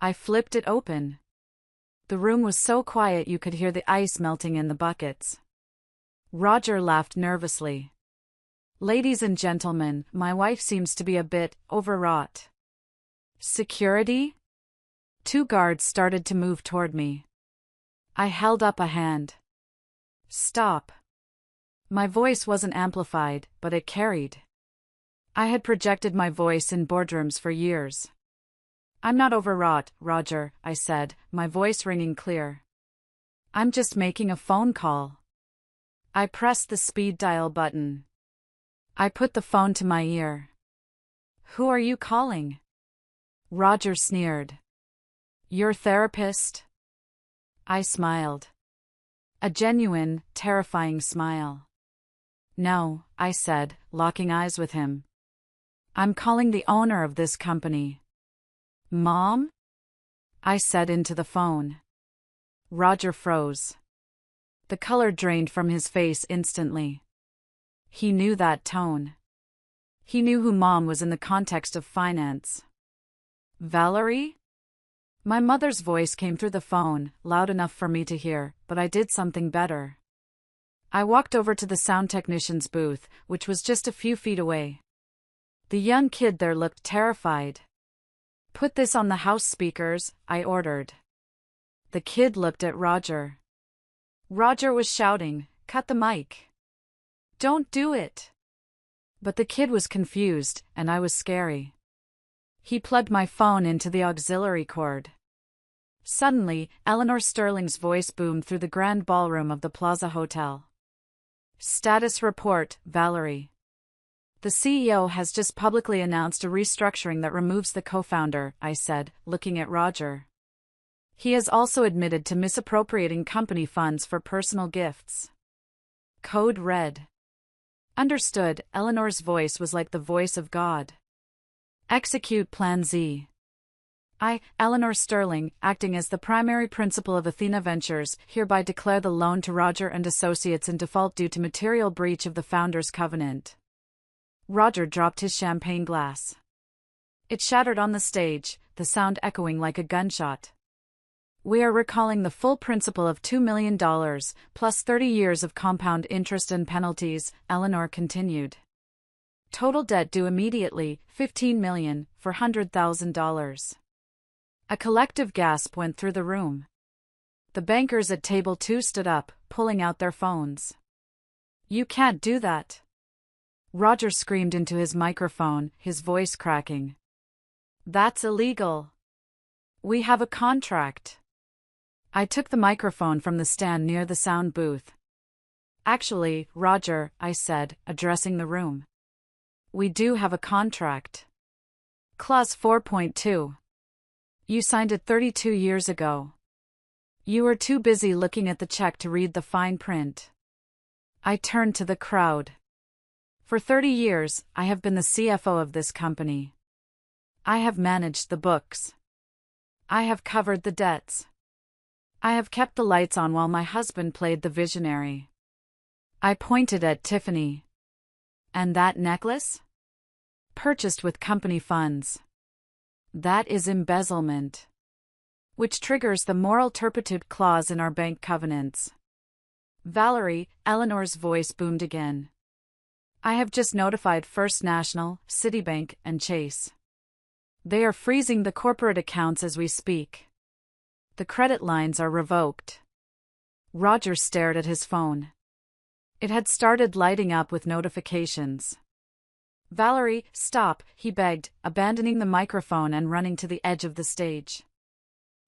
I flipped it open. The room was so quiet you could hear the ice melting in the buckets. Roger laughed nervously. "Ladies and gentlemen, my wife seems to be a bit overwrought." "Security?" 2 guards started to move toward me. I held up a hand. "Stop." My voice wasn't amplified, but it carried. I had projected my voice in boardrooms for years. "I'm not overwrought, Roger," I said, my voice ringing clear. "I'm just making a phone call." I pressed the speed dial button. I put the phone to my ear. "Who are you calling?" Roger sneered. "Your therapist?" I smiled. A genuine, terrifying smile. "No," I said, locking eyes with him. "I'm calling the owner of this company." "Mom?" I said into the phone. Roger froze. The color drained from his face instantly. He knew that tone. He knew who Mom was in the context of finance. "Valerie?" My mother's voice came through the phone, loud enough for me to hear, but I did something better. I walked over to the sound technician's booth, which was just a few feet away. The young kid there looked terrified. "Put this on the house speakers," I ordered. The kid looked at Roger. Roger was shouting, "Cut the mic. Don't do it." But the kid was confused, and I was scary. He plugged my phone into the auxiliary cord. Suddenly, Eleanor Sterling's voice boomed through the grand ballroom of the Plaza Hotel. Status report, Valerie. The CEO has just publicly announced a restructuring that removes the co-founder, I said, looking at Roger. He has also admitted to misappropriating company funds for personal gifts. Code red. Understood, Eleanor's voice was like the voice of God. Execute Plan Z. I, Eleanor Sterling, acting as the primary principal of Athena Ventures, hereby declare the loan to Roger and Associates in default due to material breach of the founder's covenant. Roger dropped his champagne glass. It shattered on the stage, the sound echoing like a gunshot. We are recalling the full principal of $2 million, plus 30 years of compound interest and penalties, Eleanor continued. Total debt due immediately, $15,400,000. A collective gasp went through the room. The bankers at table 2 stood up, pulling out their phones. You can't do that. Roger screamed into his microphone, his voice cracking. That's illegal. We have a contract. I took the microphone from the stand near the sound booth. Actually, Roger, I said, addressing the room. We do have a contract. Clause 4.2. You signed it 32 years ago. You were too busy looking at the check to read the fine print. I turned to the crowd. For 30 years, I have been the CFO of this company. I have managed the books. I have covered the debts. I have kept the lights on while my husband played the visionary. I pointed at Tiffany. And that necklace? Purchased with company funds. That is embezzlement. Which triggers the moral turpitude clause in our bank covenants. Valerie, Eleanor's voice boomed again. I have just notified First National, Citibank, and Chase. They are freezing the corporate accounts as we speak. The credit lines are revoked. Roger stared at his phone. It had started lighting up with notifications. Valerie, stop, he begged, abandoning the microphone and running to the edge of the stage.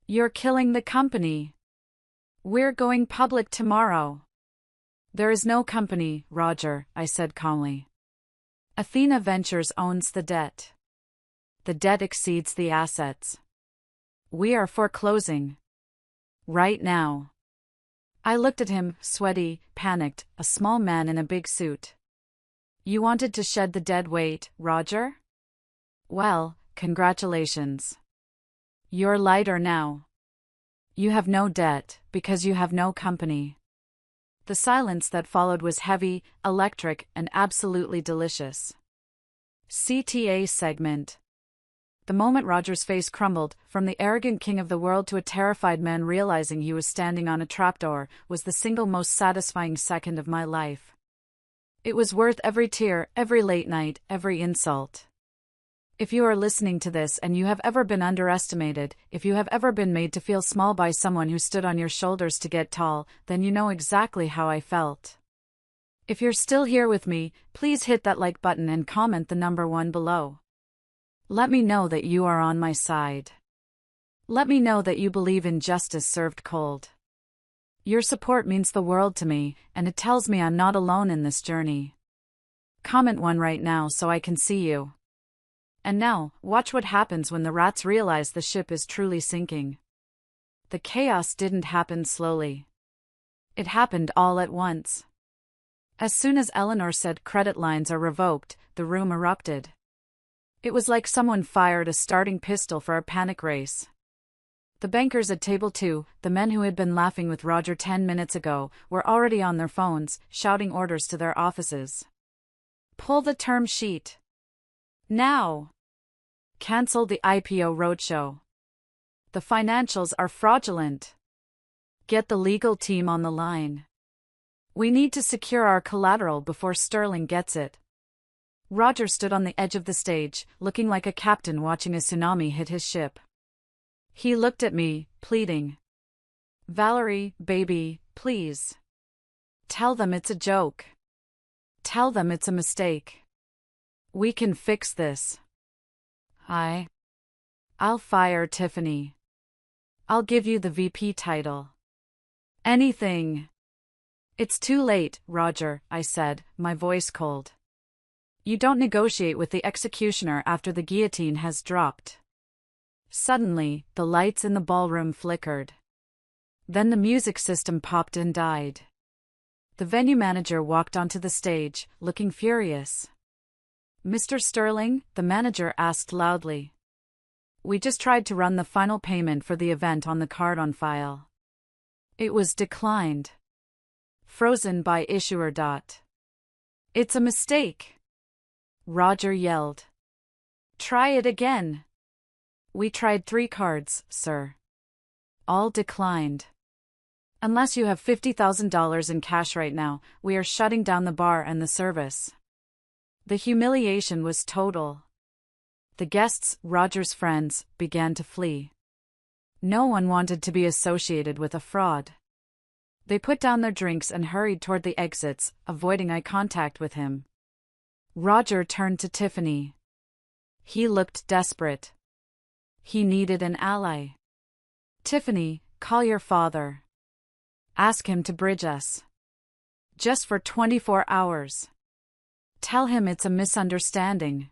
You're killing the company. We're going public tomorrow. There is no company, Roger, I said calmly. Athena Ventures owns the debt. The debt exceeds the assets. We are foreclosing. Right now. I looked at him, sweaty, panicked, a small man in a big suit. You wanted to shed the dead weight, Roger? Well, congratulations. You're lighter now. You have no debt, because you have no company. The silence that followed was heavy, electric, and absolutely delicious. CTA segment. The moment Roger's face crumbled, from the arrogant king of the world to a terrified man realizing he was standing on a trapdoor, was the single most satisfying second of my life. It was worth every tear, every late night, every insult. If you are listening to this and you have ever been underestimated, if you have ever been made to feel small by someone who stood on your shoulders to get tall, then you know exactly how I felt. If you're still here with me, please hit that like button and comment the number 1 below. Let me know that you are on my side. Let me know that you believe in justice served cold. Your support means the world to me, and it tells me I'm not alone in this journey. Comment 1 right now so I can see you. And now, watch what happens when the rats realize the ship is truly sinking. The chaos didn't happen slowly. It happened all at once. As soon as Eleanor said credit lines are revoked, the room erupted. It was like someone fired a starting pistol for a panic race. The bankers at table 2, the men who had been laughing with Roger 10 minutes ago, were already on their phones, shouting orders to their offices. Pull the term sheet. Now. Cancel the IPO roadshow. The financials are fraudulent. Get the legal team on the line. We need to secure our collateral before Sterling gets it. Roger stood on the edge of the stage, looking like a captain watching a tsunami hit his ship. He looked at me, pleading. Valerie, baby, please. Tell them it's a joke. Tell them it's a mistake. We can fix this. I'll fire Tiffany. I'll give you the VP title. Anything. It's too late, Roger, I said, my voice cold. You don't negotiate with the executioner after the guillotine has dropped. Suddenly, the lights in the ballroom flickered. Then the music system popped and died. The venue manager walked onto the stage, looking furious. Mr. Sterling, the manager asked loudly. We just tried to run the final payment for the event on the card on file. It was declined. Frozen by issuer. It's a mistake. Roger yelled. Try it again. We tried 3 cards, sir. All declined. Unless you have $50,000 in cash right now, we are shutting down the bar and the service. The humiliation was total. The guests, Roger's friends, began to flee. No one wanted to be associated with a fraud. They put down their drinks and hurried toward the exits, avoiding eye contact with him. Roger turned to Tiffany. He looked desperate. He needed an ally. Tiffany, call your father. Ask him to bridge us. Just for 24 hours. Tell him it's a misunderstanding.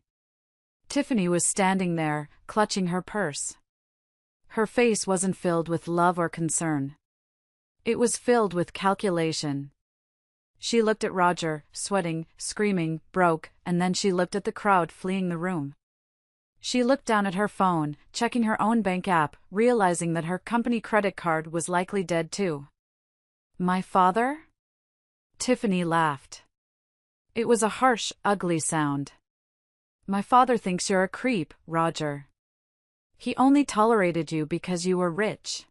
Tiffany was standing there, clutching her purse. Her face wasn't filled with love or concern. It was filled with calculation. She looked at Roger, sweating, screaming, broke, and then she looked at the crowd fleeing the room. She looked down at her phone, checking her own bank app, realizing that her company credit card was likely dead too. My father? Tiffany laughed. It was a harsh, ugly sound. My father thinks you're a creep, Roger. He only tolerated you because you were rich.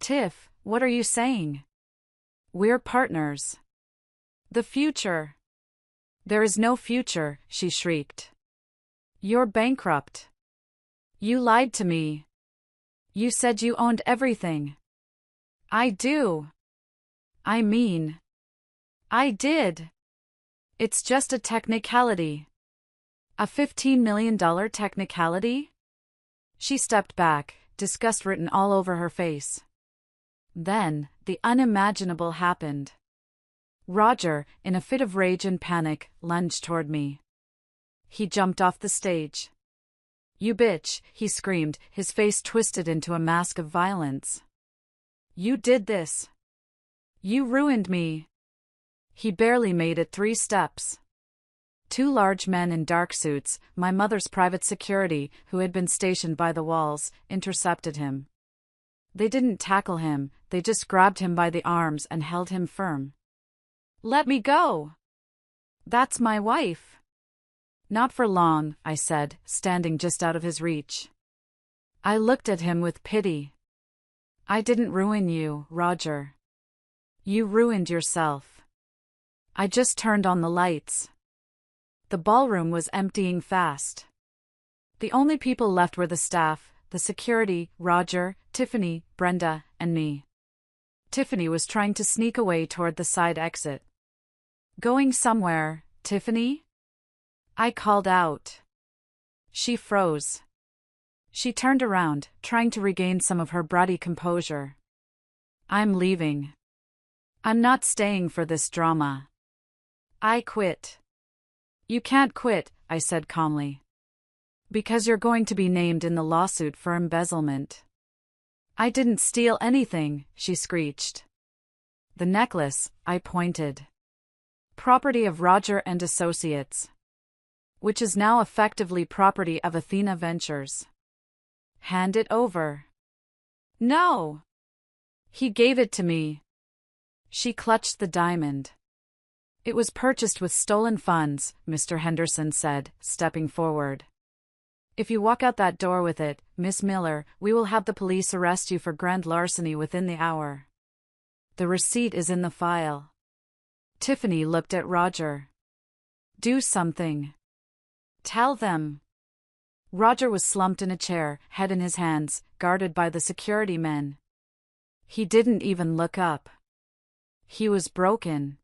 Tiff, what are you saying? We're partners. The future. There is no future, she shrieked. You're bankrupt. You lied to me. You said you owned everything. I do. I mean, I did. It's just a technicality. A $15 million technicality? She stepped back, disgust written all over her face. Then, the unimaginable happened. Roger, in a fit of rage and panic, lunged toward me. He jumped off the stage. You bitch, he screamed, his face twisted into a mask of violence. You did this. You ruined me. He barely made it 3 steps. 2 large men in dark suits, my mother's private security, who had been stationed by the walls, intercepted him. They didn't tackle him, they just grabbed him by the arms and held him firm. Let me go. That's my wife. Not for long, I said, standing just out of his reach. I looked at him with pity. I didn't ruin you, Roger. You ruined yourself. I just turned on the lights. The ballroom was emptying fast. The only people left were the staff, the security, Roger, Tiffany, Brenda, and me. Tiffany was trying to sneak away toward the side exit. Going somewhere, Tiffany? I called out. She froze. She turned around, trying to regain some of her bratty composure. I'm leaving. I'm not staying for this drama. I quit. You can't quit, I said calmly. Because you're going to be named in the lawsuit for embezzlement. I didn't steal anything, she screeched. The necklace, I pointed. Property of Roger and Associates. Which is now effectively property of Athena Ventures. Hand it over. No. He gave it to me. She clutched the diamond. It was purchased with stolen funds, Mr. Henderson said, stepping forward. If you walk out that door with it, Miss Miller, we will have the police arrest you for grand larceny within the hour. The receipt is in the file. Tiffany looked at Roger. Do something. Tell them. Roger was slumped in a chair, head in his hands, guarded by the security men. He didn't even look up. He was broken.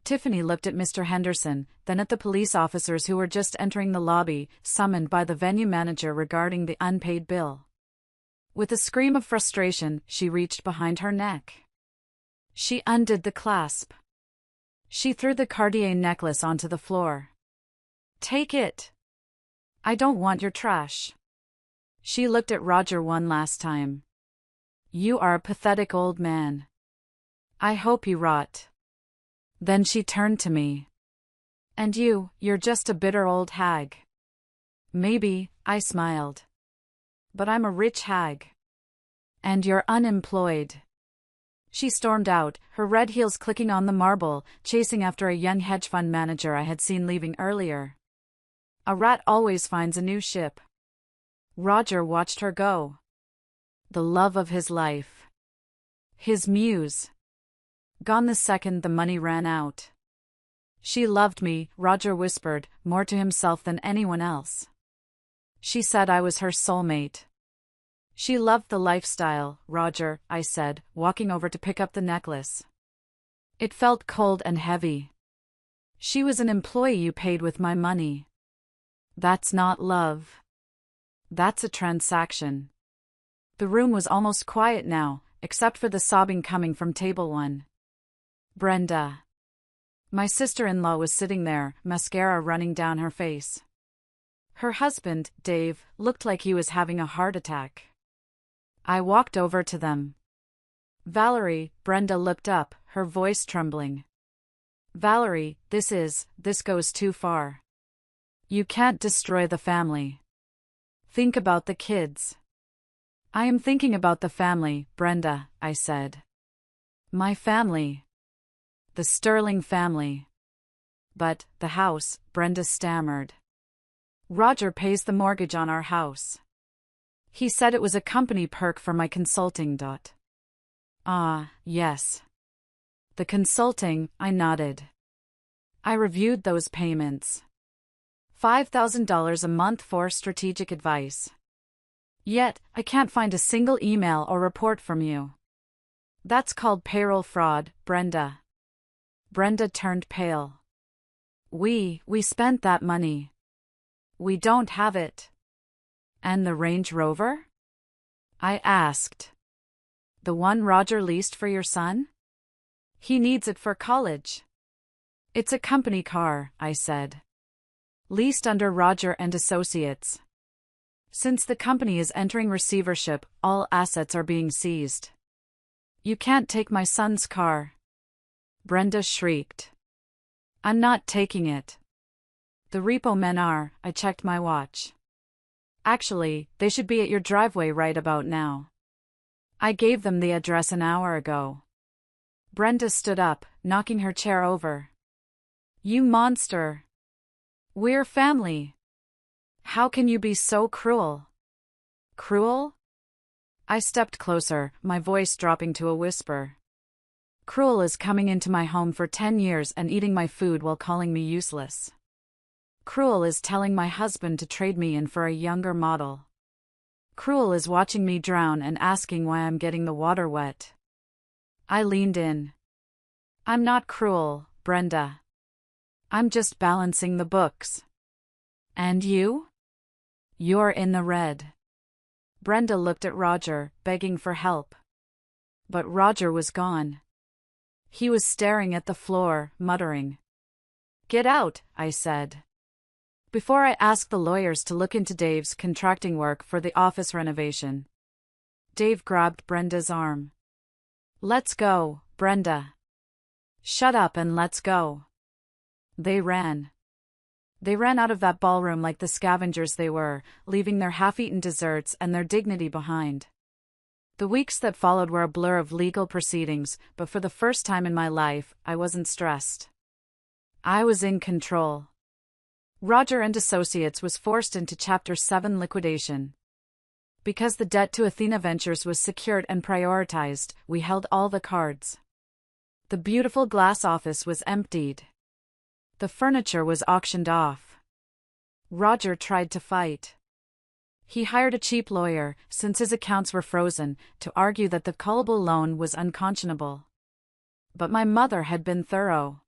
Tiffany looked at Mr. Henderson, then at the police officers who were just entering the lobby, summoned by the venue manager regarding the unpaid bill. With a scream of frustration, she reached behind her neck. She undid the clasp. She threw the Cartier necklace onto the floor. "Take it. I don't want your trash." She looked at Roger one last time. "You are a pathetic old man. I hope you rot." Then she turned to me. "And you're just a bitter old hag." "Maybe," I smiled. "But I'm a rich hag." "And you're unemployed." She stormed out, her red heels clicking on the marble, chasing after a young hedge fund manager I had seen leaving earlier. A rat always finds a new ship. Roger watched her go. The love of his life. His muse. Gone the second the money ran out. "She loved me," Roger whispered, more to himself than anyone else. "She said I was her soulmate." "She loved the lifestyle, Roger," I said, walking over to pick up the necklace. It felt cold and heavy. "She was an employee you paid with my money." "That's not love. That's a transaction." The room was almost quiet now, except for the sobbing coming from table 1. Brenda. My sister-in-law was sitting there, mascara running down her face. Her husband, Dave, looked like he was having a heart attack. I walked over to them. "Valerie," Brenda looked up, her voice trembling. "Valerie, this goes too far. You can't destroy the family. Think about the kids." "I am thinking about the family, Brenda," I said. "My family. The Sterling family." "But, the house," Brenda stammered. "Roger pays the mortgage on our house. He said it was a company perk for my consulting. Ah, yes. The consulting," I nodded. I reviewed those payments. $5,000 a month for strategic advice. Yet, I can't find a single email or report from you. That's called payroll fraud, Brenda. Brenda turned pale. We spent that money. We don't have it." "And the Range Rover?" I asked. "The one Roger leased for your son?" "He needs it for college." "It's a company car," I said. "Leased under Roger and Associates. Since the company is entering receivership, all assets are being seized. You can't take my son's car." Brenda shrieked. "I'm not taking it. The repo men are." I checked my watch. "Actually, they should be at your driveway right about now. I gave them the address an hour ago." Brenda stood up, knocking her chair over. "You monster! We're family. How can you be so cruel?" "Cruel?" I stepped closer, my voice dropping to a whisper. "Cruel is coming into my home for 10 years and eating my food while calling me useless. Cruel is telling my husband to trade me in for a younger model. Cruel is watching me drown and asking why I'm getting the water wet." I leaned in. "I'm not cruel, Brenda. I'm just balancing the books." "And you?" "You're in the red." Brenda looked at Roger, begging for help. But Roger was gone. He was staring at the floor, muttering. "Get out," I said. Before I asked the lawyers to look into Dave's contracting work for the office renovation. Dave grabbed Brenda's arm. "Let's go, Brenda. Shut up and let's go." They ran. They ran out of that ballroom like the scavengers they were, leaving their half-eaten desserts and their dignity behind. The weeks that followed were a blur of legal proceedings, but for the first time in my life, I wasn't stressed. I was in control. Roger and Associates was forced into Chapter 7 liquidation. Because the debt to Athena Ventures was secured and prioritized, we held all the cards. The beautiful glass office was emptied. The furniture was auctioned off. Roger tried to fight. He hired a cheap lawyer, since his accounts were frozen, to argue that the callable loan was unconscionable. But my mother had been thorough.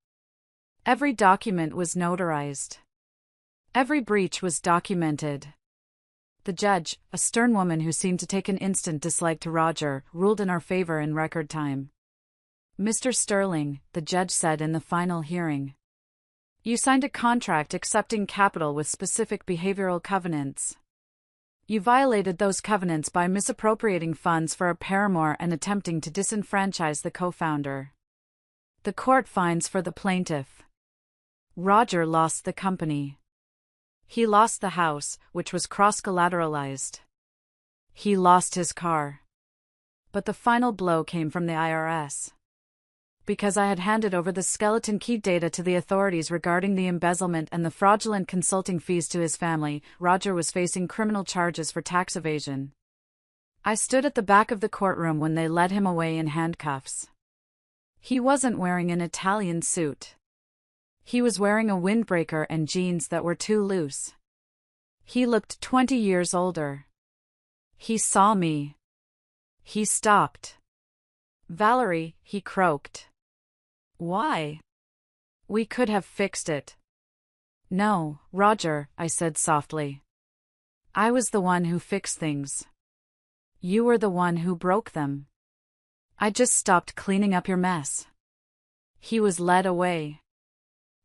Every document was notarized. Every breach was documented. The judge, a stern woman who seemed to take an instant dislike to Roger, ruled in our favor in record time. "Mr. Sterling," the judge said in the final hearing, "you signed a contract accepting capital with specific behavioral covenants. You violated those covenants by misappropriating funds for a paramour and attempting to disenfranchise the co-founder. The court finds for the plaintiff. Roger lost the company. He lost the house, which was cross-collateralized. He lost his car. But the final blow came from the IRS. Because I had handed over the skeleton key data to the authorities regarding the embezzlement and the fraudulent consulting fees to his family, Roger was facing criminal charges for tax evasion. I stood at the back of the courtroom when they led him away in handcuffs. He wasn't wearing an Italian suit. He was wearing a windbreaker and jeans that were too loose. He looked 20 years older. He saw me. He stopped. "Valerie," he croaked. "Why? We could have fixed it." "No, Roger," I said softly. "I was the one who fixed things. You were the one who broke them. I just stopped cleaning up your mess." He was led away.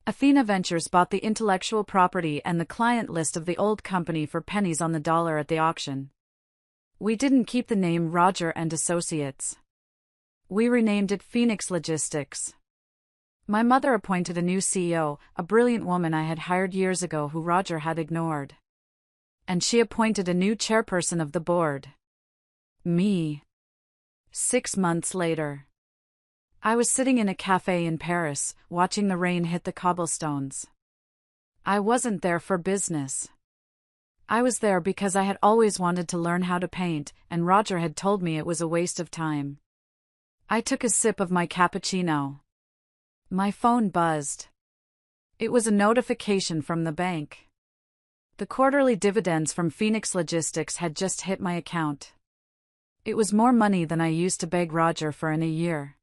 Athena Ventures bought the intellectual property and the client list of the old company for pennies on the dollar at the auction. We didn't keep the name Roger and Associates. We renamed it Phoenix Logistics. My mother appointed a new CEO, a brilliant woman I had hired years ago who Roger had ignored. And she appointed a new chairperson of the board. Me. 6 months later. I was sitting in a cafe in Paris, watching the rain hit the cobblestones. I wasn't there for business. I was there because I had always wanted to learn how to paint, and Roger had told me it was a waste of time. I took a sip of my cappuccino. My phone buzzed. It was a notification from the bank. The quarterly dividends from Phoenix Logistics had just hit my account. It was more money than I used to beg Roger for in a year.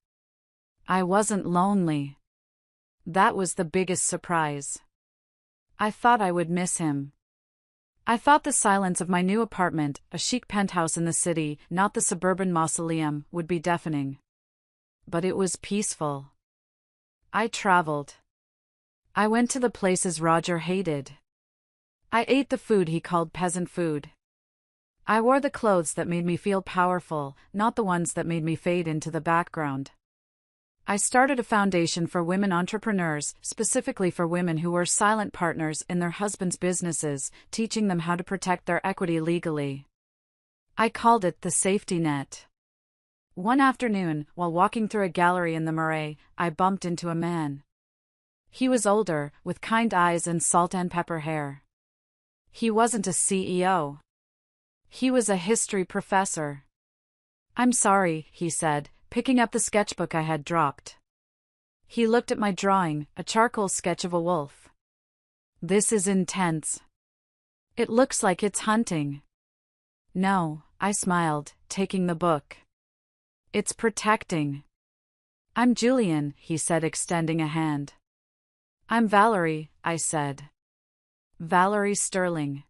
I wasn't lonely. That was the biggest surprise. I thought I would miss him. I thought the silence of my new apartment, a chic penthouse in the city, not the suburban mausoleum, would be deafening. But it was peaceful. I traveled. I went to the places Roger hated. I ate the food he called peasant food. I wore the clothes that made me feel powerful, not the ones that made me fade into the background. I started a foundation for women entrepreneurs, specifically for women who were silent partners in their husbands' businesses, teaching them how to protect their equity legally. I called it the safety net. One afternoon, while walking through a gallery in the Marais, I bumped into a man. He was older, with kind eyes and salt and pepper hair. He wasn't a CEO. He was a history professor. "I'm sorry," he said, picking up the sketchbook I had dropped. He looked at my drawing, a charcoal sketch of a wolf. "This is intense. It looks like it's hunting." "No," I smiled, taking the book. "It's protecting." "I'm Julian," he said, extending a hand. "I'm Valerie," I said. "Valerie Sterling."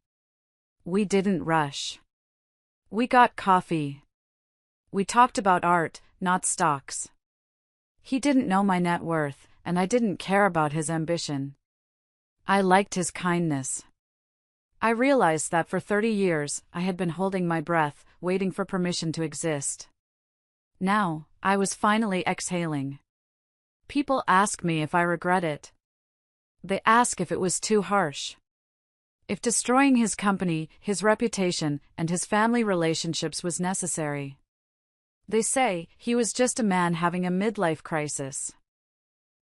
We didn't rush. We got coffee. We talked about art, not stocks. He didn't know my net worth, and I didn't care about his ambition. I liked his kindness. I realized that for 30 years, I had been holding my breath, waiting for permission to exist. Now, I was finally exhaling. People ask me if I regret it. They ask if it was too harsh. If destroying his company, his reputation, and his family relationships was necessary. They say, he was just a man having a midlife crisis.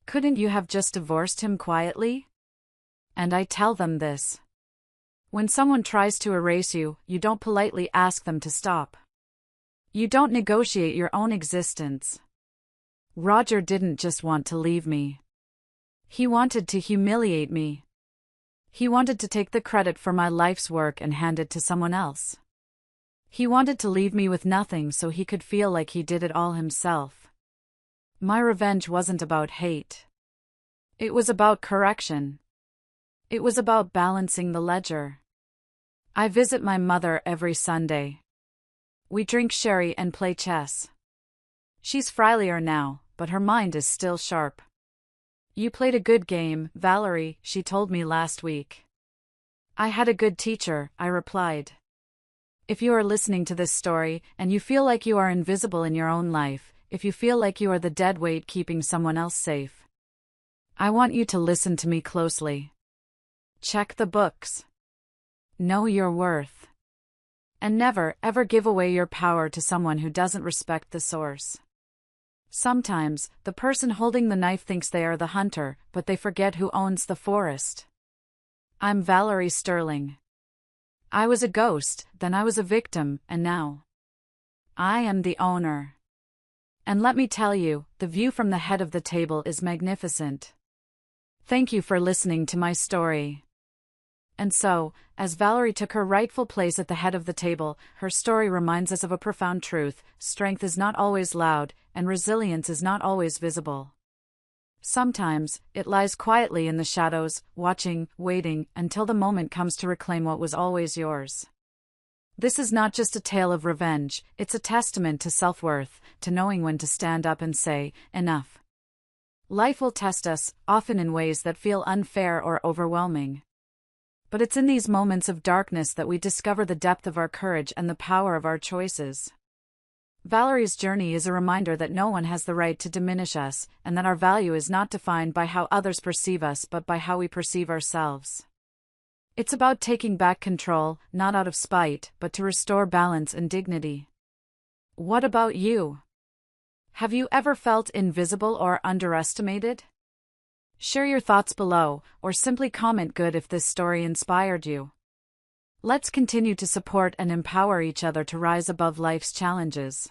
Couldn't you have just divorced him quietly? And I tell them this. When someone tries to erase you, you don't politely ask them to stop. You don't negotiate your own existence. Roger didn't just want to leave me. He wanted to humiliate me. He wanted to take the credit for my life's work and hand it to someone else. He wanted to leave me with nothing so he could feel like he did it all himself. My revenge wasn't about hate. It was about correction. It was about balancing the ledger. I visit my mother every Sunday. We drink sherry and play chess. She's frilier now, but her mind is still sharp. You played a good game, Valerie, she told me last week. I had a good teacher, I replied. If you are listening to this story, and you feel like you are invisible in your own life, if you feel like you are the dead weight keeping someone else safe, I want you to listen to me closely. Check the books. Know your worth. And never, ever give away your power to someone who doesn't respect the source. Sometimes, the person holding the knife thinks they are the hunter, but they forget who owns the forest. I'm Valerie Sterling. I was a ghost, then I was a victim, and now I am the owner. And let me tell you, the view from the head of the table is magnificent. Thank you for listening to my story. And so, as Valerie took her rightful place at the head of the table, her story reminds us of a profound truth: strength is not always loud, and resilience is not always visible. Sometimes, it lies quietly in the shadows, watching, waiting, until the moment comes to reclaim what was always yours. This is not just a tale of revenge, it's a testament to self-worth, to knowing when to stand up and say, enough. Life will test us, often in ways that feel unfair or overwhelming. But it's in these moments of darkness that we discover the depth of our courage and the power of our choices. Valerie's journey is a reminder that no one has the right to diminish us, and that our value is not defined by how others perceive us but by how we perceive ourselves. It's about taking back control, not out of spite, but to restore balance and dignity. What about you? Have you ever felt invisible or underestimated? Share your thoughts below, or simply comment good if this story inspired you. Let's continue to support and empower each other to rise above life's challenges.